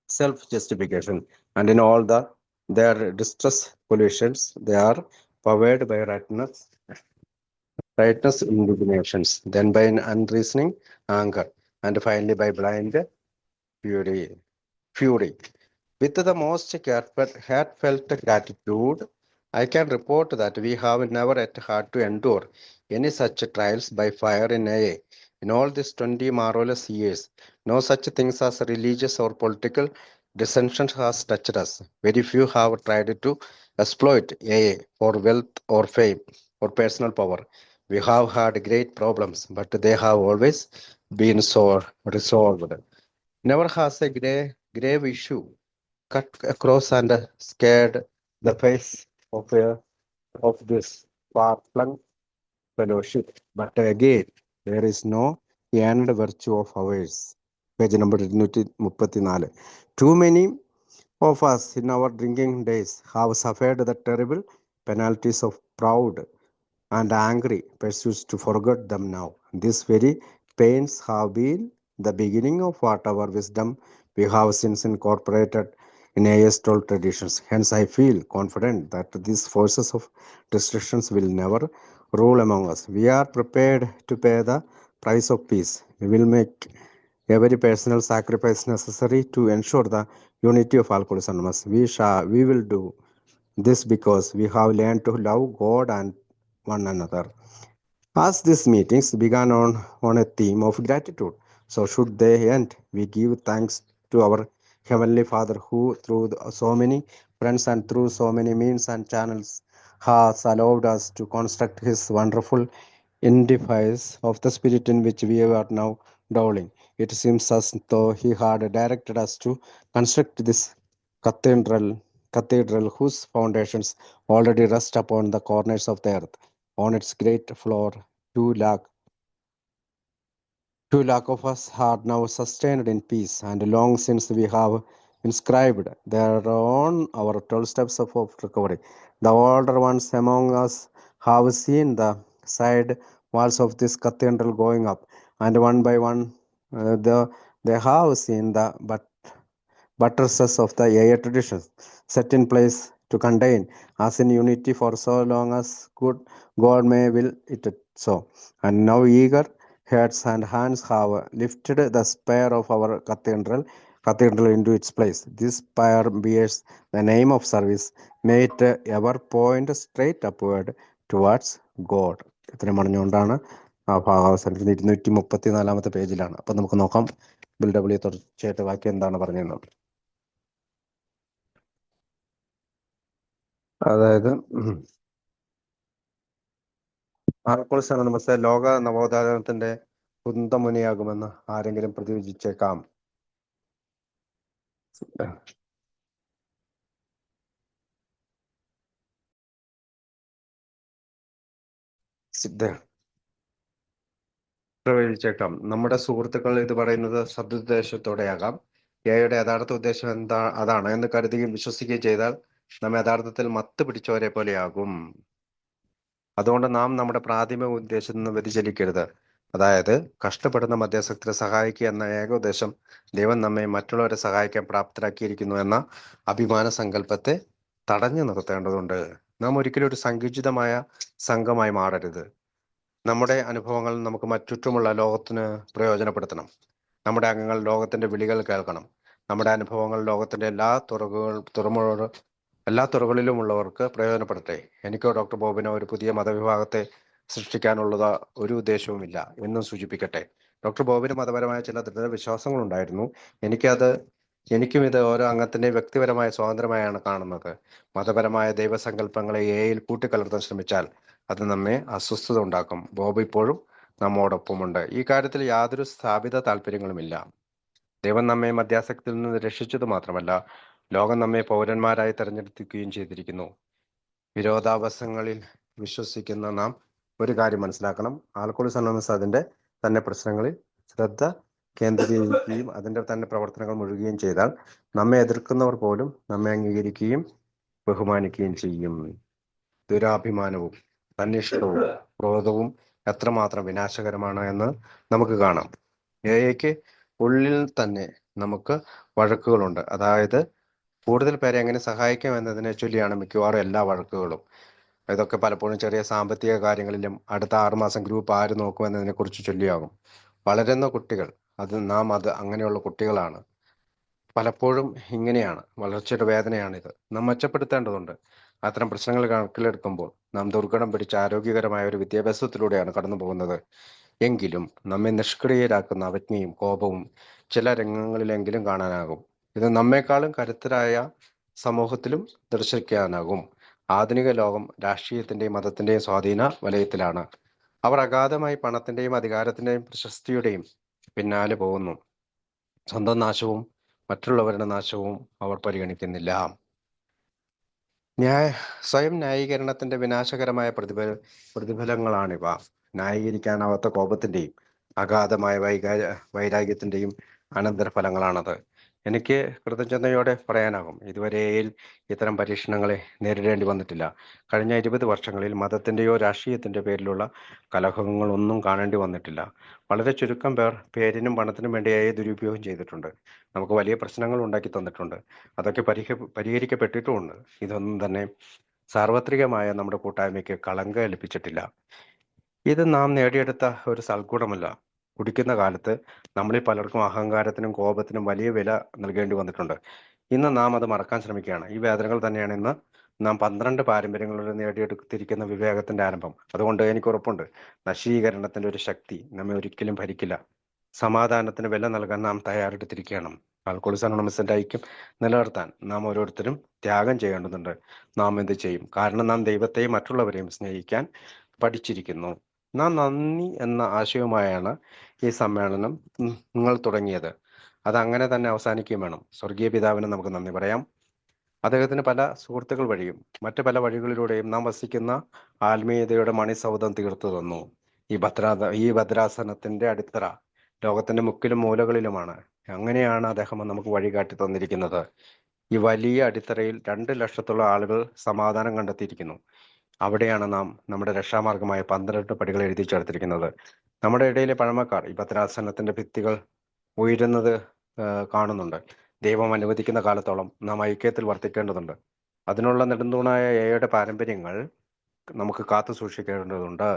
self-justification, and in all their distress pollutions, they are powered by rightness indignations, then by an unreasoning anger, and finally by blind fury. Fury. With the most heartfelt gratitude, I can report that we have never yet had to endure any such trials by fire in AA. In all these 20 marvelous years, no such things as religious or political dissensions has touched us. Very few have tried to exploit AA for wealth or fame or personal power. We have had great problems, but they have always been so resolved. Never has a grave issue cut across and scared the face of this far-flung fellowship. But again, there is no end virtue of ours. Page number 234. Too many of us in our drinking days have suffered the terrible penalties of proud and angry pursues to forget them now. These very pains have been the beginning of whatever wisdom we have since incorporated in AS12 traditions. Hence, I feel confident that these forces of destructions will never rule among us. We are prepared to pay the price of peace. We will make every personal sacrifice necessary to ensure the unity of Alcoholics Anonymous. We will do this because we have learned to love God and one another. As these meetings began on a theme of gratitude, so should they end, we give thanks to our Heavenly Father who, through so many friends and through so many means and channels, has allowed us to construct His wonderful edifice of the Spirit in which we are now dwelling. It seems as though He had directed us to construct this cathedral, cathedral whose foundations already rest upon the corners of the earth. On its great floor, 2 lakh 2 lakh of us are now sustained in peace, and long since we have inscribed there on our 12 steps of recovery. The older ones among us have seen the side walls of this cathedral going up, and one by one, they have seen the buttresses of the AI traditions set in place to contain us in unity for so long as good God may will it so. And now eager heads and hands have lifted the spire of our cathedral into its place. This spire bears the name of service. May it ever point straight upward towards God. ഇത്രയും പറഞ്ഞുകൊണ്ടാണ് ആ ഭാഗം അവസാനിക്കുന്നത്. 234 പേജിലാണ്. അപ്പൊ നമുക്ക് നോക്കാം ബിൽഡബ്ല്യൂ തുടർച്ചയായിട്ട് ബാക്കി എന്താണ് പറഞ്ഞത്. അതായത് ആൽക്കോളിസ് അനോണിമസ് ലോക നവോത്ഥാനത്തിന്റെ കുന്തമുനയാകുമെന്ന് ആരെങ്കിലും പ്രതീക്ഷിച്ചേക്കാം. പ്രവചിച്ചേക്കാം. നമ്മുടെ സുഹൃത്തുക്കൾ ഇത് പറയുന്നത് സദുദ്ദേശത്തോടെയാകാം. എയുടെ യഥാർത്ഥ ഉദ്ദേശം അതാണ് എന്ന് കരുതുകയും വിശ്വസിക്കുകയും ചെയ്താൽ നാം യഥാർത്ഥത്തിൽ മത്ത് പിടിച്ചവരെ പോലെയാകും. അതുകൊണ്ട് നാം നമ്മുടെ പ്രാഥമിക ഉദ്ദേശത്തിൽ നിന്ന് വ്യതിചലിക്കരുത്. അതായത് കഷ്ടപ്പെടുന്ന മധ്യസ്ഥരെ സഹായിക്കുക എന്ന ഏക ഉദ്ദേശം ദൈവം നമ്മെ മറ്റുള്ളവരെ സഹായിക്കാൻ പ്രാപ്തരാക്കിയിരിക്കുന്നു എന്ന അഭിമാന സങ്കല്പത്തെ തടഞ്ഞു നിർത്തേണ്ടതുണ്ട്. നാം ഒരിക്കലും ഒരു സങ്കുചിതമായ സംഘമായി മാറരുത്. നമ്മുടെ അനുഭവങ്ങൾ നമുക്ക് ചുറ്റുമുള്ള ലോകത്തിന് പ്രയോജനപ്പെടുത്തണം. നമ്മുടെ അംഗങ്ങൾ ലോകത്തിന്റെ വിളികൾ കേൾക്കണം. നമ്മുടെ അനുഭവങ്ങൾ ലോകത്തിന്റെ എല്ലാ തുറകളിലുമുള്ളവർക്ക് പ്രയോജനപ്പെടട്ടെ. എനിക്കോ ഡോക്ടർ ബോബിനോ ഒരു പുതിയ മതവിഭാഗത്തെ സൃഷ്ടിക്കാനുള്ളത് ഒരു ഉദ്ദേശവുമില്ല എന്നും സൂചിപ്പിക്കട്ടെ. ഡോക്ടർ ബോബിന് മതപരമായ ചില ദൃഢവിശ്വാസങ്ങളുണ്ടായിരുന്നു. എനിക്കും ഇത് ഓരോ അംഗത്തിന്റെയും വ്യക്തിപരമായ സ്വാതന്ത്ര്യമായാണ് കാണുന്നത്. മതപരമായ ദൈവസങ്കല്പങ്ങളെ എയിൽ കൂട്ടിക്കലർത്താൻ ശ്രമിച്ചാൽ അത് നമ്മെ അസ്വസ്ഥത ഉണ്ടാക്കും. ബോബ് ഇപ്പോഴും നമ്മോടൊപ്പമുണ്ട്. ഈ കാര്യത്തിൽ യാതൊരു സ്ഥാപിത താല്പര്യങ്ങളുമില്ല. ദൈവം നമ്മെ മദ്യാസക്തിയിൽ നിന്ന് രക്ഷിച്ചത് മാത്രമല്ല, ലോകം നമ്മെ പൗരന്മാരായി തെരഞ്ഞെടുക്കുകയും ചെയ്തിരിക്കുന്നു. വിരോധാഭാസങ്ങളിൽ വിശ്വസിക്കുന്ന നാം ഒരു കാര്യം മനസ്സിലാക്കണം. ആൽക്കഹോളിസം അനോണിമസ് അതിന്റെ തന്നെ പ്രശ്നങ്ങളിൽ ശ്രദ്ധ കേന്ദ്രീകരിക്കുകയും അതിന്റെ തന്നെ പ്രവർത്തനങ്ങൾ മുഴുകുകയും ചെയ്താൽ നമ്മെ എതിർക്കുന്നവർ പോലും നമ്മെ അംഗീകരിക്കുകയും ബഹുമാനിക്കുകയും ചെയ്യും. ദുരാഭിമാനവും തന്നിഷ്ടവും ക്രോധവും എത്രമാത്രം വിനാശകരമാണ് എന്ന് നമുക്ക് കാണാം. എക്ക് ഉള്ളിൽ തന്നെ നമുക്ക് വഴക്കുകളുണ്ട്. അതായത് കൂടുതൽ പേരെ എങ്ങനെ സഹായിക്കാം എന്നതിനെ ചൊല്ലിയാണ് മിക്കവാറും എല്ലാ വഴക്കുകളും. ഇതൊക്കെ പലപ്പോഴും ചെറിയ സാമ്പത്തിക കാര്യങ്ങളിലും അടുത്ത 6 മാസം ഗ്രൂപ്പ് ആര് നോക്കും എന്നതിനെ കുറിച്ച് ചൊല്ലിയാകും. വളരുന്ന കുട്ടികൾ അത് അങ്ങനെയുള്ള കുട്ടികളാണ്. പലപ്പോഴും ഇങ്ങനെയാണ്. വളർച്ചയുടെ വേദനയാണിത്. നാം മെച്ചപ്പെടുത്തേണ്ടതുണ്ട്. അത്തരം പ്രശ്നങ്ങൾ കണക്കിലെടുക്കുമ്പോൾ നാം ദുർഘടം പിടിച്ച ആരോഗ്യകരമായ ഒരു വിദ്യാഭ്യാസത്തിലൂടെയാണ് കടന്നു പോകുന്നത്. എങ്കിലും നമ്മെ നിഷ്ക്രിയരാക്കുന്ന അവജ്ഞയും കോപവും ചില രംഗങ്ങളിലെങ്കിലും കാണാനാകും. ഇത് നമ്മെക്കാളും കരുത്തരായ സമൂഹത്തിലും ദർശിക്കാനാകും. ആധുനിക ലോകം രാഷ്ട്രീയത്തിന്റെയും മതത്തിന്റെയും സ്വാധീന വലയത്തിലാണ്. അവർ അഗാധമായി പണത്തിന്റെയും അധികാരത്തിന്റെയും പ്രശസ്തിയുടെയും പിന്നാലെ പോകുന്നു. സ്വന്തം നാശവും മറ്റുള്ളവരുടെ നാശവും അവർ പരിഗണിക്കുന്നില്ല. സ്വയം ന്യായീകരണത്തിന്റെ വിനാശകരമായ പ്രതിഫലങ്ങളാണിവ. ന്യായീകരിക്കാനാവാത്ത കോപത്തിന്റെയും അഗാധമായ വൈരാഗ്യത്തിന്റെയും അനന്തരഫലങ്ങളാണത്. എനിക്ക് കൃതജ്ഞതയോടെ പറയാനാകും, ഇതുവരെയിൽ ഇത്തരം പരീക്ഷണങ്ങളെ നേരിടേണ്ടി വന്നിട്ടില്ല. കഴിഞ്ഞ 20 വർഷങ്ങളിൽ മതത്തിന്റെയോ രാഷ്ട്രീയത്തിന്റെ പേരിലുള്ള കലഹങ്ങളൊന്നും കാണേണ്ടി വന്നിട്ടില്ല. വളരെ ചുരുക്കം പേർ പേരിനും പണത്തിനും വേണ്ടിയായി ദുരുപയോഗം ചെയ്തിട്ടുണ്ട്. നമുക്ക് വലിയ പ്രശ്നങ്ങൾ ഉണ്ടാക്കി തന്നിട്ടുണ്ട്. അതൊക്കെ പരിഹരിക്കപ്പെട്ടിട്ടുമുണ്ട്. ഇതൊന്നും തന്നെ സാർവത്രികമായ നമ്മുടെ കൂട്ടായ്മയ്ക്ക് കളങ്കം ഏൽപ്പിച്ചിട്ടില്ല. ഇത് നാം നേടിയെടുത്ത ഒരു സൽഗുണമല്ല. കുടിക്കുന്ന കാലത്ത് നമ്മളിൽ പലർക്കും അഹങ്കാരത്തിനും കോപത്തിനും വലിയ വില നൽകേണ്ടി വന്നിട്ടുണ്ട്. ഇന്ന് നാം അത് മറക്കാൻ ശ്രമിക്കുകയാണ്. ഈ വേദനകൾ തന്നെയാണ് ഇന്ന് നാം 12 പാരമ്പര്യങ്ങളിലൂടെ നേടിയെടുത്തിരിക്കുന്ന വിവേകത്തിന്റെ ആരംഭം. അതുകൊണ്ട് എനിക്ക് ഉറപ്പുണ്ട്, നശീകരണത്തിന്റെ ഒരു ശക്തി നമ്മെ ഒരിക്കലും ഭരിക്കില്ല. സമാധാനത്തിന് വില നൽകാൻ നാം തയ്യാറെടുത്തിരിക്കണം. ആൽക്കഹോളിസം അനോണിമസിന്റെ ഐക്യം നിലനിർത്താൻ നാം ഓരോരുത്തരും ത്യാഗം ചെയ്യേണ്ടതുണ്ട്. നാം എന്ത് ചെയ്യും? കാരണം നാം ദൈവത്തെയും മറ്റുള്ളവരെയും സ്നേഹിക്കാൻ പഠിച്ചിരിക്കുന്നു. നാം നന്ദി എന്ന ആശയവുമായാണ് ഈ സമ്മേളനം നിങ്ങൾ തുടങ്ങിയത്. അത് അങ്ങനെ തന്നെ അവസാനിക്കുകയും വേണം. സ്വർഗീയ പിതാവിന് നമുക്ക് നന്ദി പറയാം. അദ്ദേഹത്തിന് പല സുഹൃത്തുക്കൾ വഴിയും മറ്റു പല വഴികളിലൂടെയും നാം വസിക്കുന്ന ആത്മീയതയുടെ മണിസൗധം തീർത്തു തന്നു. ഈ ഭദ്രാസനത്തിന്റെ അടിത്തറ ലോകത്തിന്റെ മുക്കിലും മൂലകളിലുമാണ്. അങ്ങനെയാണ് അദ്ദേഹം നമുക്ക് വഴികാട്ടി തന്നിരിക്കുന്നത്. ഈ വലിയ അടിത്തറയിൽ 2 ലക്ഷത്തോളം ആളുകൾ സമാധാനം കണ്ടെത്തിയിരിക്കുന്നു. അവിടെയാണ് നാം നമ്മുടെ രക്ഷാമാർഗമായ 12 പടികൾ എഴുതി ചേർത്തിരിക്കുന്നത്. നമ്മുടെ ഇടയിലെ പഴമക്കാർ ഈ ഭദ്രാസനത്തിന്റെ ഭിത്തികൾ ഉയരുന്നത് കാണുന്നുണ്ട്. ദൈവം അനുവദിക്കുന്ന കാലത്തോളം നാം ഐക്യത്തിൽ വർത്തിക്കേണ്ടതുണ്ട്. അതിനുള്ള നെടുന്തൂണായ എയുടെ പാരമ്പര്യങ്ങൾ നമുക്ക് കാത്തു സൂക്ഷിക്കേണ്ടതുണ്ട്.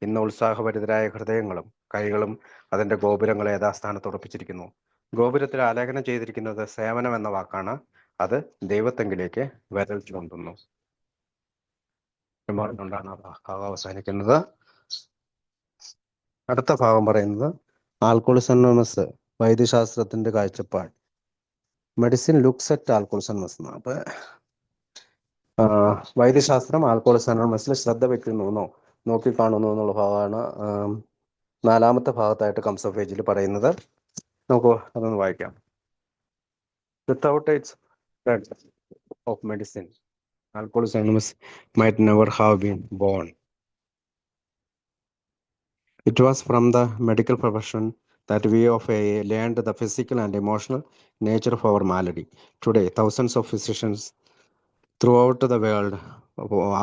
ഇന്ന് ഉത്സാഹഭരിതരായ ഹൃദയങ്ങളും കൈകളും അതിന്റെ ഗോപുരങ്ങളെ യഥാസ്ഥാനത്ത് ഉറപ്പിച്ചിരിക്കുന്നു. ഗോപുരത്തിൽ ആലേഖനം ചെയ്തിരിക്കുന്നത് സേവനം എന്ന വാക്കാണ്. അത് ദൈവത്തെങ്കിലേക്ക് വിരൽ ചൂണ്ടുന്നു. കൊണ്ടാണ് ആ ഭാഗം അവസാനിക്കുന്നത്. അടുത്ത ഭാഗം പറയുന്നത് ആൽക്കഹോളിസം അനോണിമസ് വൈദ്യശാസ്ത്രത്തിന്റെ കാഴ്ചപ്പാട്. Medicine looks at alcoholism anonymous. അപ്പൊ വൈദ്യശാസ്ത്രം ആൽക്കഹോളിസം അനോണിമസിൽ ശ്രദ്ധ വെക്കുന്നു, നോക്കിക്കാണുന്നു എന്നുള്ള ഭാഗമാണ് 4ാമത്തെ ഭാഗത്തായിട്ട് കംസ് ഓഫ് ഏജിൽ പറയുന്നത്. നമുക്ക് അതൊന്ന് വായിക്കാം. Without its spread of medicine, Alcoholics Anonymous might never have been born. It was from the medical profession that we of AA learned the physical and emotional nature of our malady. Today, thousands of physicians throughout the world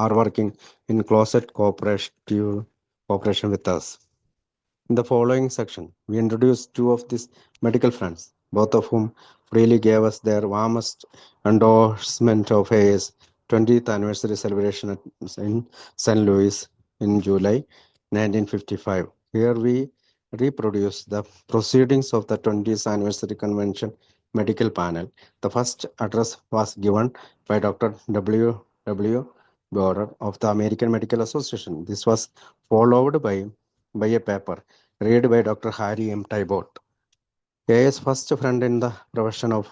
are working in close cooperation with us. In the following section, we introduce 2 of these medical friends, both of whom freely gave us their warmest endorsement of AA's 20th anniversary celebration in St. Louis in July 1955. Here we reproduce the proceedings of the 20th anniversary convention medical panel. The first address was given by Dr. W. order of the American Medical Association. This was followed by a paper read by Dr. Harry M. Tybalt, AI's first friend in the profession of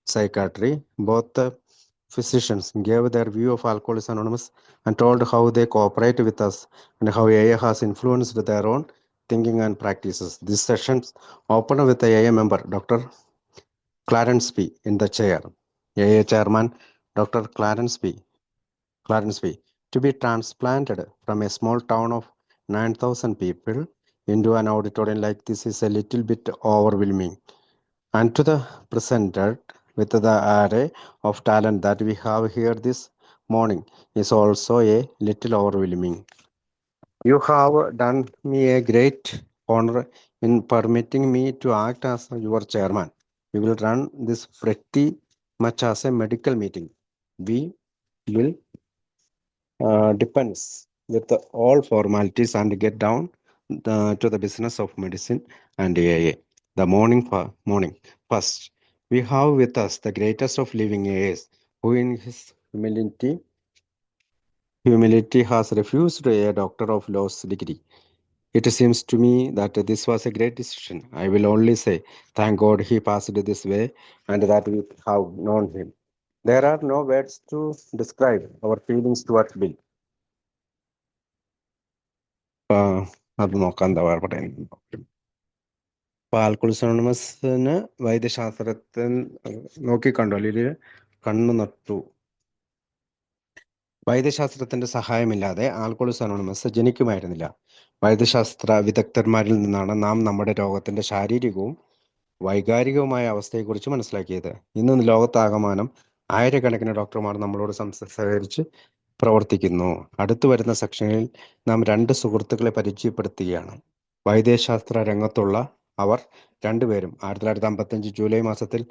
psychiatry. Both the physicians gave their view of Alcoholics Anonymous and told how they cooperate with us and how AA has influenced their own thinking and practices. These sessions opened with the AA member, Dr. Clarence P. in the chair. AA chairman, Dr. Clarence P. to be transplanted from a small town of 9,000 people into an auditorium like this is a little bit overwhelming. And to the presented with the array of talent that we have here this morning is also a little overwhelming. You have done me a great honor in permitting me to act as your chairman. We will run this pretty much as a medical meeting. We will depends with all formalities and get down to the business of medicine and AA. The morning. First, we have with us the greatest of living AAs, who in his humility has refused a Doctor of Laws degree. It seems to me that this was a great decision. I will only say, thank God he passed this way and that we have known him. There are no words to describe our feelings towards Bill. ആ, അത് നോക്കാൻ എന്താ പറയുന്നത്. അപ്പൊ ആൽക്കോളിക്സ് അനോണിമസിന് വൈദ്യശാസ്ത്രത്തിൽ നോക്കിക്കണ്ടോ അല്ലെങ്കിൽ കണ്ണു നട്ടു. വൈദ്യശാസ്ത്രത്തിന്റെ സഹായമില്ലാതെ ആൽക്കോളിക്സ് അനോണിമസ് ജനിക്കുമായിരുന്നില്ല. വൈദ്യശാസ്ത്ര വിദഗ്ധന്മാരിൽ നിന്നാണ് നാം നമ്മുടെ രോഗത്തിന്റെ ശാരീരികവും വൈകാരികവുമായ അവസ്ഥയെക്കുറിച്ച് മനസ്സിലാക്കിയത്. ഇന്ന് ലോകത്താകമാനം ആയിരക്കണക്കിന് ഡോക്ടർമാർ നമ്മളോട് സഹകരിച്ച് പ്രവർത്തിക്കുന്നു. അടുത്തു വരുന്ന സെക്ഷനിൽ നാം രണ്ട് സുഹൃത്തുക്കളെ പരിചയപ്പെടുത്തുകയാണ്. വൈദ്യശാസ്ത്ര രംഗത്തുള്ള അവർ രണ്ടുപേരും 1955 ജൂലൈ മാസത്തിൽ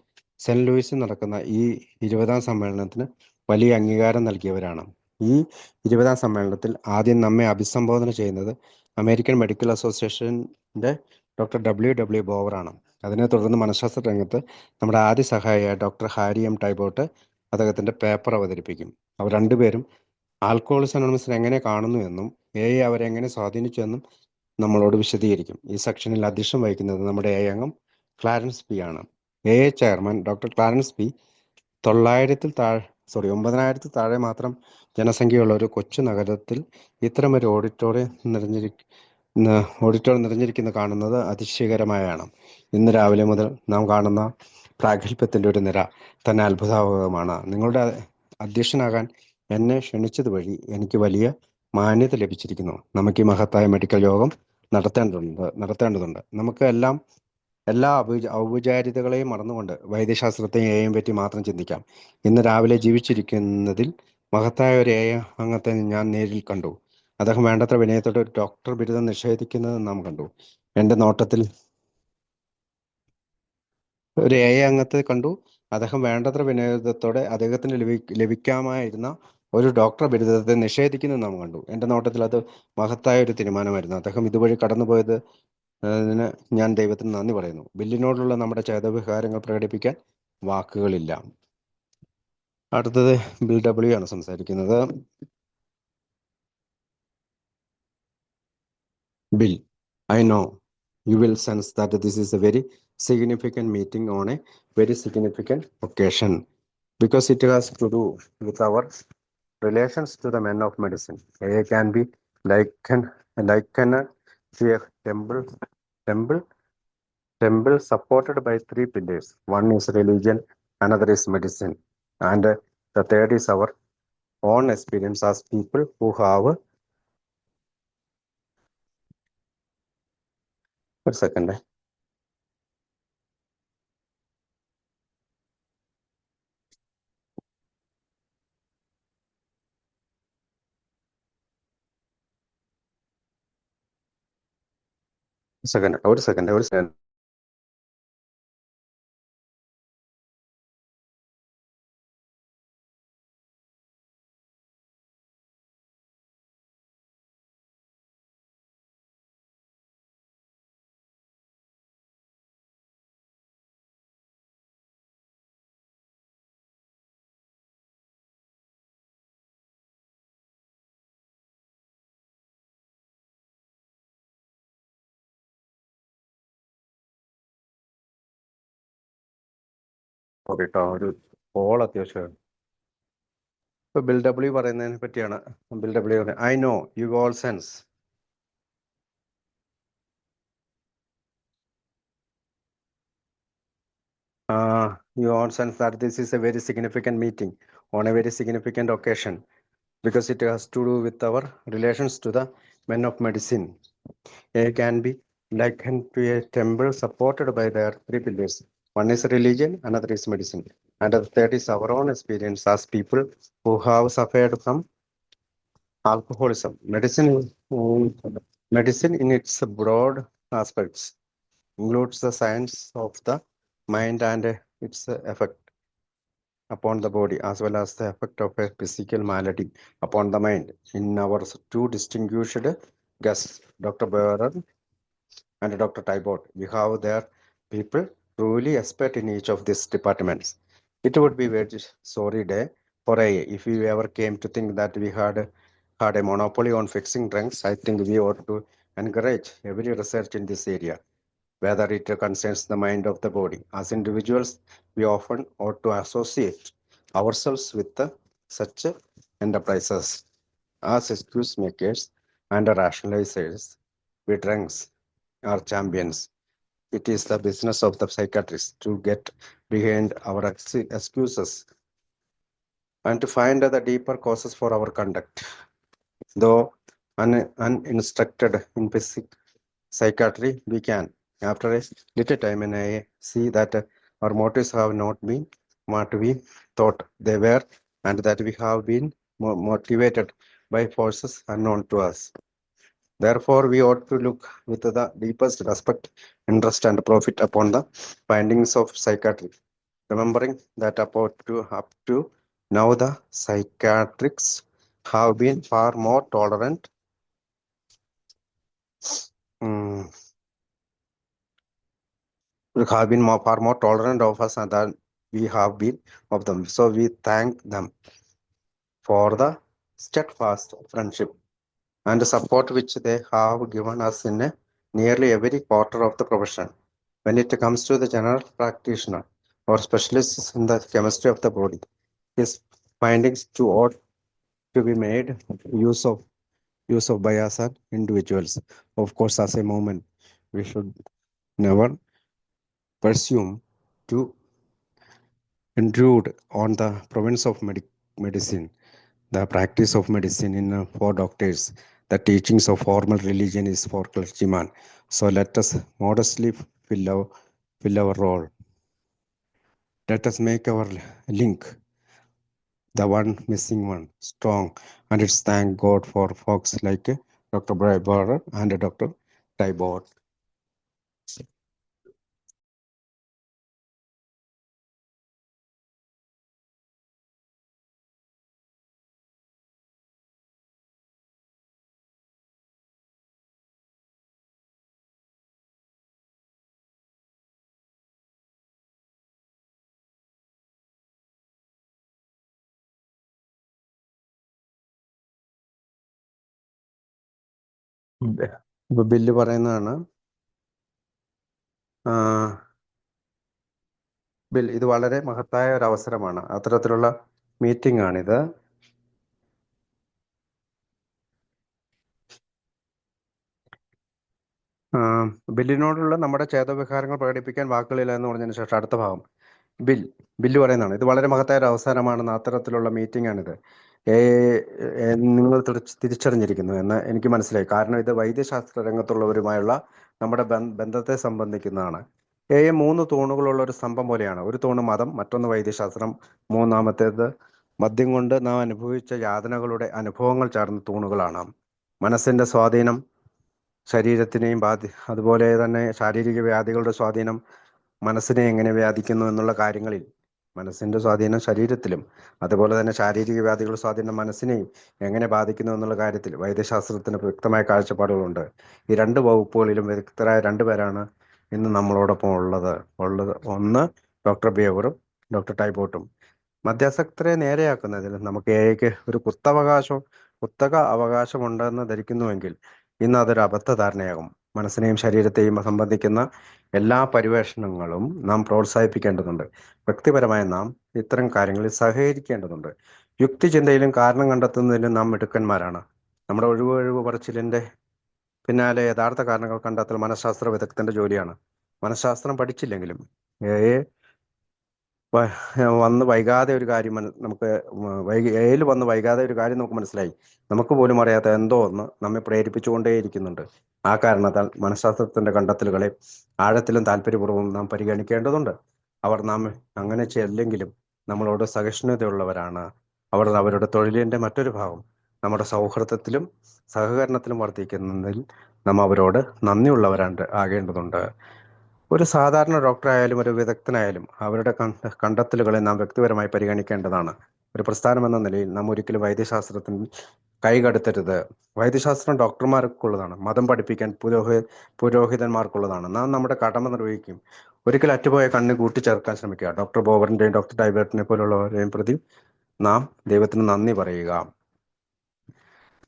സെന്റ് ലൂയിസിൽ നടക്കുന്ന ഈ 20ാം സമ്മേളനത്തിന് വലിയ അംഗീകാരം നൽകിയവരാണ്. ഈ 20ാം സമ്മേളനത്തിൽ ആദ്യം നമ്മെ അഭിസംബോധന ചെയ്യുന്നത് അമേരിക്കൻ മെഡിക്കൽ അസോസിയേഷന്റെ ഡോക്ടർ ഡബ്ല്യു ബോവറാണ്. അതിനെ തുടർന്ന് മനഃശാസ്ത്ര രംഗത്ത് നമ്മുടെ ആദ്യ സഹായിയായ ഡോക്ടർ ഹാരി എം ടൈബോട്ട് അദ്ദേഹത്തിന്റെ പേപ്പർ അവതരിപ്പിക്കും. അവർ രണ്ടുപേരും ആൽക്കഹോളിക്സ് അനോണിമസിനെ എങ്ങനെ കാണുന്നു എന്നും അവരെ എങ്ങനെ സ്വാധീനിച്ചു എന്നും നമ്മളോട് വിശദീകരിക്കും. ഈ സെക്ഷനിൽ അധ്യക്ഷം വഹിക്കുന്നത് നമ്മുടെ അംഗം ക്ലാരൻസ് പി ആണ്. ചെയർമാൻ ഡോക്ടർ ക്ലാരൻസ് പി 9,000 താഴെ മാത്രം ജനസംഖ്യയുള്ള ഒരു കൊച്ചു നഗരത്തിൽ ഇത്തരമൊരു ഓഡിറ്റോറിയം നിറഞ്ഞിരിക്കുന്ന കാണുന്നത് അതിശയകരമായാണ്. ഇന്ന് രാവിലെ മുതൽ നാം കാണുന്ന പ്രാഗൽഭ്യത്തിന്റെ ഒരു നിര തന്നെ അത്ഭുതാവഹമാണ്. നിങ്ങളുടെ അധ്യക്ഷനാകാൻ എന്നെ ക്ഷണിച്ചത് വഴി എനിക്ക് വലിയ മാന്യത ലഭിച്ചിരിക്കുന്നു. നമുക്ക് ഈ മഹത്തായ മെഡിക്കൽ യോഗം നടത്തേണ്ടതുണ്ട്. നമുക്ക് എല്ലാ ഔപചാരികതകളെയും മറന്നുകൊണ്ട് വൈദ്യശാസ്ത്രത്തെയും പറ്റി മാത്രം ചിന്തിക്കാം. ഇന്ന് രാവിലെ ജീവിച്ചിരിക്കുന്നതിൽ മഹത്തായ ഒരു അംഗത്തെ ഞാൻ നേരിൽ കണ്ടു. അദ്ദേഹം വേണ്ടത്ര വിനയത്തോടെ ഒരു ഡോക്ടർ ബിരുദം നിഷേധിക്കുന്നത് നാം കണ്ടു. എന്റെ നോട്ടത്തിൽ ഒരു അംഗത്തെ കണ്ടു. അദ്ദേഹം വേണ്ടത്ര വിനയത്തോടെ അദ്ദേഹത്തിന് ലഭിക്കാമായിരുന്ന ഒരു ഡോക്ടർ ബിരുദത്തെ നിഷേധിക്കുന്നത് നാം കണ്ടു. എന്റെ നോട്ടത്തിൽ അത് മഹത്തായ ഒരു തീരുമാനമായിരുന്നു. അദ്ദേഹം ഇതുവഴി കടന്നുപോയത് അതിന് ഞാൻ ദൈവത്തിന് നന്ദി പറയുന്നു. ബില്ലിനോടുള്ള നമ്മുടെ ചേതവികാരങ്ങൾ പ്രകടിപ്പിക്കാൻ വാക്കുകളില്ല. അടുത്തത് ബിൽ ഡബ്ല്യു ആണ് സംസാരിക്കുന്നത്. Bill, I know you will sense that this is a very significant meeting on a very significant occasion because it has to do with our relations to the men of medicine. A can be likened to a temple supported by three pillars. One is religion, another is medicine, and the third is our own experience as people who have. ഒരു second. ഒരു second. കേട്ടോ, ഒരു call അത്യാവശ്യം. ഇപ്പൊ bill W പറയുന്നതിനെ പറ്റിയാണ്. Bill W I know you all sense you all sense that this is a very significant meeting on a very significant occasion because it has to do with our relations to the men of medicine. It can be likened to a temple supported by their three pillars. One is religion, another is medicine, and the third is our own experience as people who have suffered from alcoholism. Medicine in its broad aspects includes the science of the mind and its effect upon the body, as well as the effect of a physical malady upon the mind. In our two distinguished guests, Dr. Berer and Dr. Tybot, we have their people truly expert in each of these departments. It would be very sorry day for if we ever came to think that we had a monopoly on fixing drugs. I think we ought to encourage every research in this area, whether it concerns the mind of the body. As individuals, we often ought to associate ourselves with such enterprises. As excuse makers and rationalizers, we drunks are champions. It is the business of the psychiatrist to get behind our excuses and to find the deeper causes for our conduct. Though uninstructed in psychiatry, we can, after a little time, and I see that our motives have not been what we thought they were, and that we have been motivated by forces unknown to us. Therefore, we ought to look with the deepest respect, interest, and profit upon the findings of psychiatry, remembering that up to now the psychiatrists have been far more tolerant have been far more tolerant of us than we have been of them. So we thank them for the steadfast friendship and support which they have given us in nearly every quarter of the profession. When it comes to the general practitioner or specialists in the chemistry of the body, his findings too ought to be made use of by us individuals. Of course, as a moment, we should never presume to intrude on the province of medicine, the practice of medicine for doctors. The teachings of formal religion is for clergymen. So let us modestly fill our role. Let us make our link, the one missing one, strong. And it's thank God for folks like Dr. Brybar and Dr. Tybot. ഇപ്പൊ bill പറയുന്നതാണ്, bill ഇത് വളരെ മഹത്തായ ഒരു അവസരമാണ്. അത്തരത്തിലുള്ള meeting ആണിത്. ബില്ലിനോടുള്ള നമ്മുടെ ചേതവികാരങ്ങൾ പ്രകടിപ്പിക്കാൻ വാക്കുകളില്ല എന്ന് പറഞ്ഞതിന് ശേഷം അടുത്ത ഭാഗം ബില്ല് പറയുന്നതാണ്, ഇത് വളരെ മഹത്തായ ഒരു അവസരമാണെന്ന്. അത്തരത്തിലുള്ള മീറ്റിംഗ് ആണിത്. നിങ്ങൾ തിരിച്ചറിഞ്ഞിരിക്കുന്നു എന്ന് എനിക്ക് മനസ്സിലായി. കാരണം ഇത് വൈദ്യശാസ്ത്ര രംഗത്തുള്ളവരുമായുള്ള നമ്മുടെ ബന്ധത്തെ സംബന്ധിക്കുന്നതാണ്. മൂന്ന് തൂണുകളുള്ള ഒരു സ്തംഭം പോലെയാണ്. ഒരു തൂണ് മതം, മറ്റൊന്ന് വൈദ്യശാസ്ത്രം, മൂന്നാമത്തേത് മദ്യം കൊണ്ട് നാം അനുഭവിച്ച യാതനകളുടെ അനുഭവങ്ങൾ ചേർന്ന തൂണുകളാണ്. മനസ്സിന്റെ സ്വാധീനം ശരീരത്തിനെയും അതുപോലെ തന്നെ ശാരീരിക വ്യാധികളുടെ സ്വാധീനം മനസ്സിനെ എങ്ങനെ വ്യാധിക്കുന്നു എന്നുള്ള കാര്യങ്ങളിൽ, മനസ്സിന്റെ സ്വാധീനം ശരീരത്തിലും അതുപോലെ തന്നെ ശാരീരിക വ്യാധികളുടെ സ്വാധീനം മനസ്സിനെയും എങ്ങനെ ബാധിക്കുന്നു എന്നുള്ള കാര്യത്തിൽ വൈദ്യശാസ്ത്രത്തിന് വ്യക്തമായ കാഴ്ചപ്പാടുകളുണ്ട്. ഈ രണ്ട് വകുപ്പുകളിലും വിദഗ്ധരായ രണ്ടുപേരാണ് ഇന്ന് നമ്മളോടൊപ്പം ഉള്ളത്. ഒന്ന് ഡോക്ടർ ബിയവറും ഡോക്ടർ ടൈബോട്ടും. മദ്യാസക്തരെ നേരെയാക്കുന്നതിൽ നമുക്ക് എഐക്ക് ഒരു കുത്തക അവകാശമുണ്ടെന്ന് ധരിക്കുന്നുവെങ്കിൽ ഇന്ന് അതൊരു അബദ്ധധാരണയാകും. മനസ്സിനെയും ശരീരത്തെയും സംബന്ധിക്കുന്ന എല്ലാ പരിവേഷണങ്ങളും നാം പ്രോത്സാഹിപ്പിക്കേണ്ടതുണ്ട്. വ്യക്തിപരമായ നാം ഇത്തരം കാര്യങ്ങളിൽ സഹകരിക്കേണ്ടതുണ്ട്. യുക്തിചിന്തയിലും കാരണം കണ്ടെത്തുന്നതിലും നാം മിടുക്കന്മാരാണ്. നമ്മുടെ ഒഴിവ് പറച്ചിലിന്റെ പിന്നാലെ യഥാർത്ഥ കാരണങ്ങൾ കണ്ടെത്തൽ മനഃശാസ്ത്ര വിദഗ്ധന്റെ ജോലിയാണ്. മനഃശാസ്ത്രം പഠിച്ചില്ലെങ്കിലും വന്ന് വൈകാതെ ഒരു കാര്യം നമുക്ക് എയിൽ വന്ന് വൈകാതെ ഒരു കാര്യം നമുക്ക് മനസ്സിലായി. നമുക്ക് പോലും അറിയാത്ത എന്തോ ഒന്ന് നമ്മെ പ്രേരിപ്പിച്ചുകൊണ്ടേയിരിക്കുന്നുണ്ട്. ആ കാരണത്താൽ മനഃശാസ്ത്രത്തിന്റെ കണ്ടെത്തലുകളെ ആഴത്തിലും താല്പര്യപൂർവ്വം നാം പരിഗണിക്കേണ്ടതുണ്ട്. അവർ നാം അങ്ങനെ ചെയ്യില്ലെങ്കിലും നമ്മളോട് സഹിഷ്ണുതയുള്ളവരാണ്. അവർ അവരുടെ തൊഴിലിന്റെ മറ്റൊരു ഭാഗം നമ്മുടെ സൗഹൃദത്തിലും സഹകരണത്തിലും വർദ്ധിക്കുന്നതിൽ നാം അവരോട് നന്ദിയുള്ളവരാണ് ആകേണ്ടതുണ്ട്. ഒരു സാധാരണ ഡോക്ടറായാലും ഒരു വിദഗ്ധനായാലും അവരുടെ കണ്ടെത്തലുകളെ നാം വ്യക്തിപരമായി പരിഗണിക്കേണ്ടതാണ്. ഒരു പ്രസ്ഥാനം എന്ന നിലയിൽ നാം ഒരിക്കലും വൈദ്യശാസ്ത്രത്തിന് കൈകടത്തരുത്. വൈദ്യശാസ്ത്രം ഡോക്ടർമാർക്കുള്ളതാണ്. മതം പഠിപ്പിക്കാൻ പുരോഹിതന്മാർക്കുള്ളതാണ്. നാം നമ്മുടെ കടമ നിർവഹിക്കും. ഒരിക്കൽ അറ്റുപോയ കണ്ണ് കൂട്ടിച്ചേർക്കാൻ ശ്രമിക്കുക. ഡോക്ടർ ബോവറിന്റെയും ഡോക്ടർ ഡൈബർട്ടിനെ പോലുള്ളവരെയും പ്രതി നാം ദൈവത്തിന് നന്ദി പറയുക.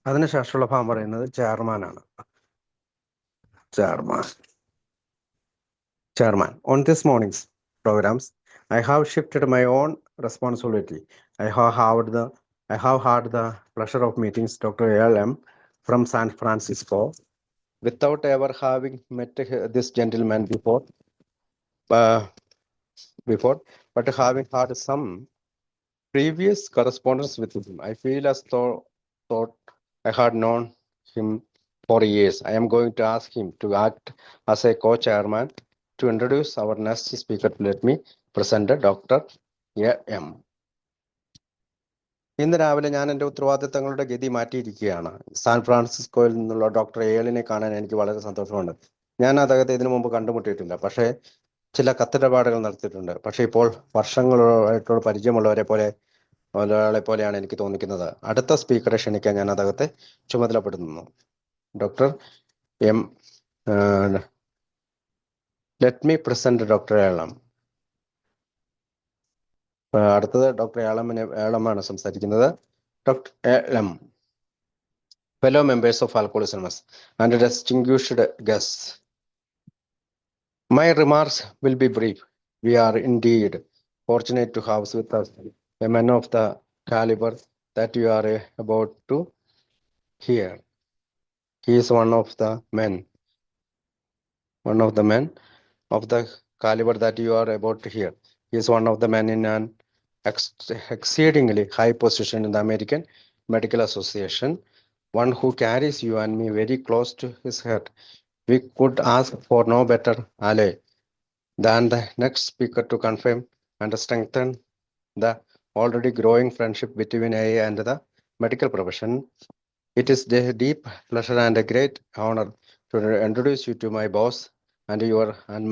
അതിനുശേഷമുള്ള ഭാഗം പറയുന്നത് ചെയർമാനാണ്. Chairman, on this morning's programs, I have shifted my own responsibility. I have had the pleasure of meeting Dr. A.L.M. from San Francisco without ever having met this gentleman before, but having had some previous correspondence with him. I feel as though I had known him for years. I am going to ask him to act as a co-chairman. To introduce our next speaker, let me present Dr. A.M. ഇന്ന് രാവിലെ ഞാൻ എൻ്റെ ഉത്തരവാദിത്തങ്ങളുടെ ഗതി മാറ്റിയിരിക്കുകയാണ്. San ഫ്രാൻസിസ്കോയിൽ നിന്നുള്ള doctor എലിനെ കാണാൻ എനിക്ക് വളരെ സന്തോഷമുണ്ട്. ഞാൻ അദ്ദേഹത്തെ ഇതിനു മുമ്പ് കണ്ടുമുട്ടിയിട്ടില്ല, പക്ഷേ ചില കത്തിടപാടുകൾ നടത്തിയിട്ടുണ്ട്. പക്ഷേ ഇപ്പോൾ വർഷങ്ങളായിട്ടുള്ള പരിചയമുള്ളവരെ പോലെ ഒരാളെ പോലെയാണ് എനിക്ക് തോന്നിക്കുന്നത്. അടുത്ത സ്പീക്കറെ ക്ഷണിക്കാൻ ഞാൻ അദ്ദേഹത്തെ ചുമതലപ്പെടുത്തുന്നു. Doctor M let me present doctor Earl M. അടുത്തത് ഡോക്ടർ ഏളമാണ് സംസാരിക്കുന്നത്. Doctor Earl M, fellow members of Alcoholism and distinguished guests, my remarks will be brief. We are indeed fortunate to have with us a man of the caliber that you are about to hear. He is one of the men of the caliber that you are about to hear. He is one of the men in an exceedingly high position in the American Medical Association, one who carries you and me very close to his heart. We could ask for no better ally than the next speaker to confirm and strengthen the already growing friendship between AA and the medical profession. It is a deep pleasure and a great honor to introduce you to my boss and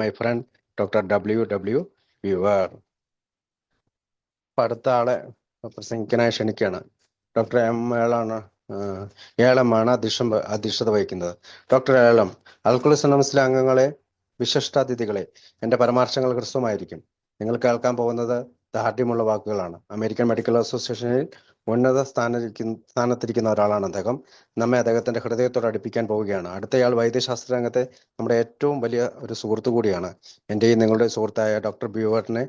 my friend Dr. W. Weaver. അടുത്ത ആളെ പ്രസംഗിക്കാനായി ക്ഷണിക്കുകയാണ്. Doctor ഏളമാണ് അധ്യക്ഷത വഹിക്കുന്നത്. Doctor ഏളം, അൽക്കോളിസം അംഗങ്ങളെ, വിശിഷ്ടാതിഥികളെ, എൻ്റെ പരാമർശങ്ങൾ ഹ്രസ്വമായിരിക്കും. നിങ്ങൾ കേൾക്കാൻ പോകുന്നത് ദാർഢ്യമുള്ള വാക്കുകളാണ്. അമേരിക്കൻ മെഡിക്കൽ അസോസിയേഷനിൽ ഉന്നത സ്ഥാനത്തിരിക്കുന്ന ഒരാളാണ് അദ്ദേഹം. നമ്മെ അദ്ദേഹത്തിന്റെ ഹൃദയത്തോട് അടുപ്പിക്കാൻ പോവുകയാണ്. അടുത്തയാൾ വൈദ്യശാസ്ത്ര രംഗത്തെ നമ്മുടെ ഏറ്റവും വലിയ ഒരു സുഹൃത്തു കൂടിയാണ്. എൻ്റെയും നിങ്ങളുടെ സുഹൃത്തായ ഡോക്ടർ ബ്യൂവറിനെ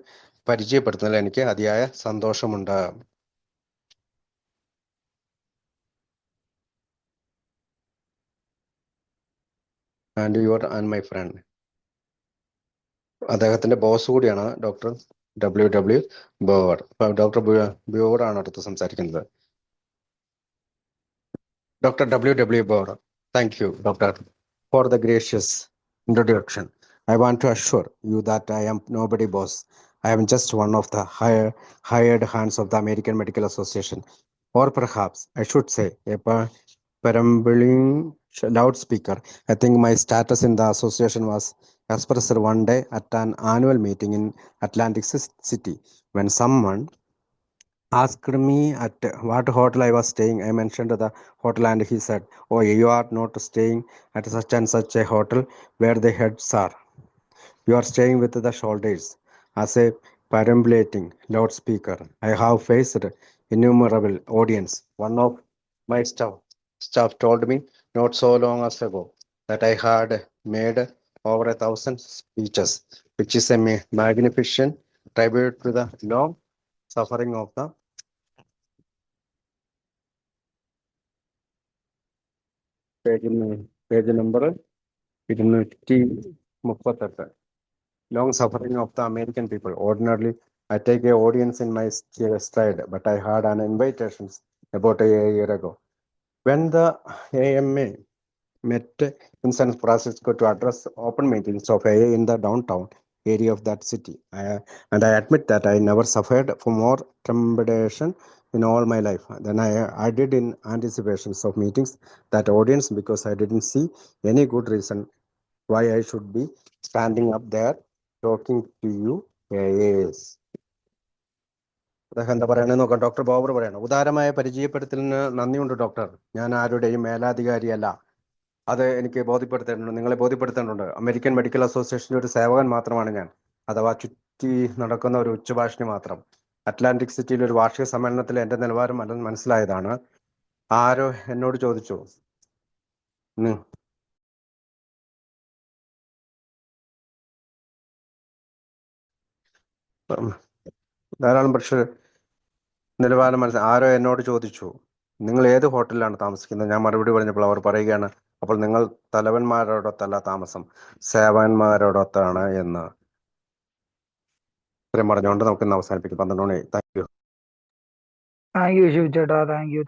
പരിചയപ്പെടുത്തുന്നതിൽ എനിക്ക് അതിയായ സന്തോഷമുണ്ട്. ആൻഡ് മൈ ഫ്രണ്ട്, അദ്ദേഹത്തിന്റെ ബോസ് കൂടിയാണ് doctor W. Bower. Doctor bower ആണ് അടുത്ത് സംസാരിക്കുന്നത്. Doctor W. Bower, thank you doctor for the gracious introduction. I want to assure you that I am nobody boss. I am just one of the hired hands of the American Medical Association, or perhaps I should say a perambulating loudspeaker. I think my status in the association was expressed one day at an annual meeting in Atlantic City when someone asked me at what hotel I was staying. I mentioned the hotel and he said, "Oh, you are not staying at such and such a hotel where the heads are. You are staying with the shoulders." As a perambulating loudspeaker, I have faced innumerable audience. One of my staff told me not so long ago that I had made over 1,000 speeches, which is a magnificent tribute to the long suffering of the page number 238. Long suffering of the American people. Ordinarily, I take a audience in my stride, but I had an invitation about a year ago. When the AMA met in San Francisco to address open meetings of AA in the downtown area of that city. And I admit that I never suffered from more trepidation in all my life than I did in anticipations of meetings that audience, because I didn't see any good reason why I should be standing up there talking to you AAs. അദ്ദേഹം എന്താ പറയണെന്ന് നോക്കാം. Doctor ബോബർ പറയണം, ഉദാരമായ പരിചയപ്പെടുത്തലിന് നന്ദിയുണ്ട് doctor. ഞാൻ ആരുടെയും മേലാധികാരിയല്ല. അത് എനിക്ക് ബോധ്യപ്പെടുത്തേണ്ടതുണ്ട്, നിങ്ങളെ ബോധ്യപ്പെടുത്തേണ്ടതുണ്ട്. അമേരിക്കൻ മെഡിക്കൽ അസോസിയേഷൻ്റെ ഒരു സേവകൻ മാത്രമാണ് ഞാൻ, അഥവാ ചുറ്റി നടക്കുന്ന ഒരു ഉച്ചഭാഷിണി മാത്രം. അറ്റ്ലാന്റിക് സിറ്റിയിൽ ഒരു വാർഷിക സമ്മേളനത്തിൽ എൻ്റെ നിലവാരം മനസ്സിലായതാണ്. ആരോ എന്നോട് ചോദിച്ചു, ധാരാളം പക്ഷേ നിലവാരം ആരോ എന്നോട് ചോദിച്ചു, നിങ്ങൾ ഏത് ഹോട്ടലിലാണ് താമസിക്കുന്നത്? ഞാൻ മറുപടി പറഞ്ഞപ്പോൾ അവർ പറയുകയാണ്, അപ്പോൾ നിങ്ങൾ തലവന്മാരോടൊത്തല്ല താമസം, സേവന്മാരോടൊത്താണ് എന്ന്. ഇത്രയും പറഞ്ഞുകൊണ്ട് നമുക്ക് ഇന്ന് അവസാനിപ്പിക്കും. 12 മണി. Thank you. Thank you Shiva ചേട്ടാ, താങ്ക് യു.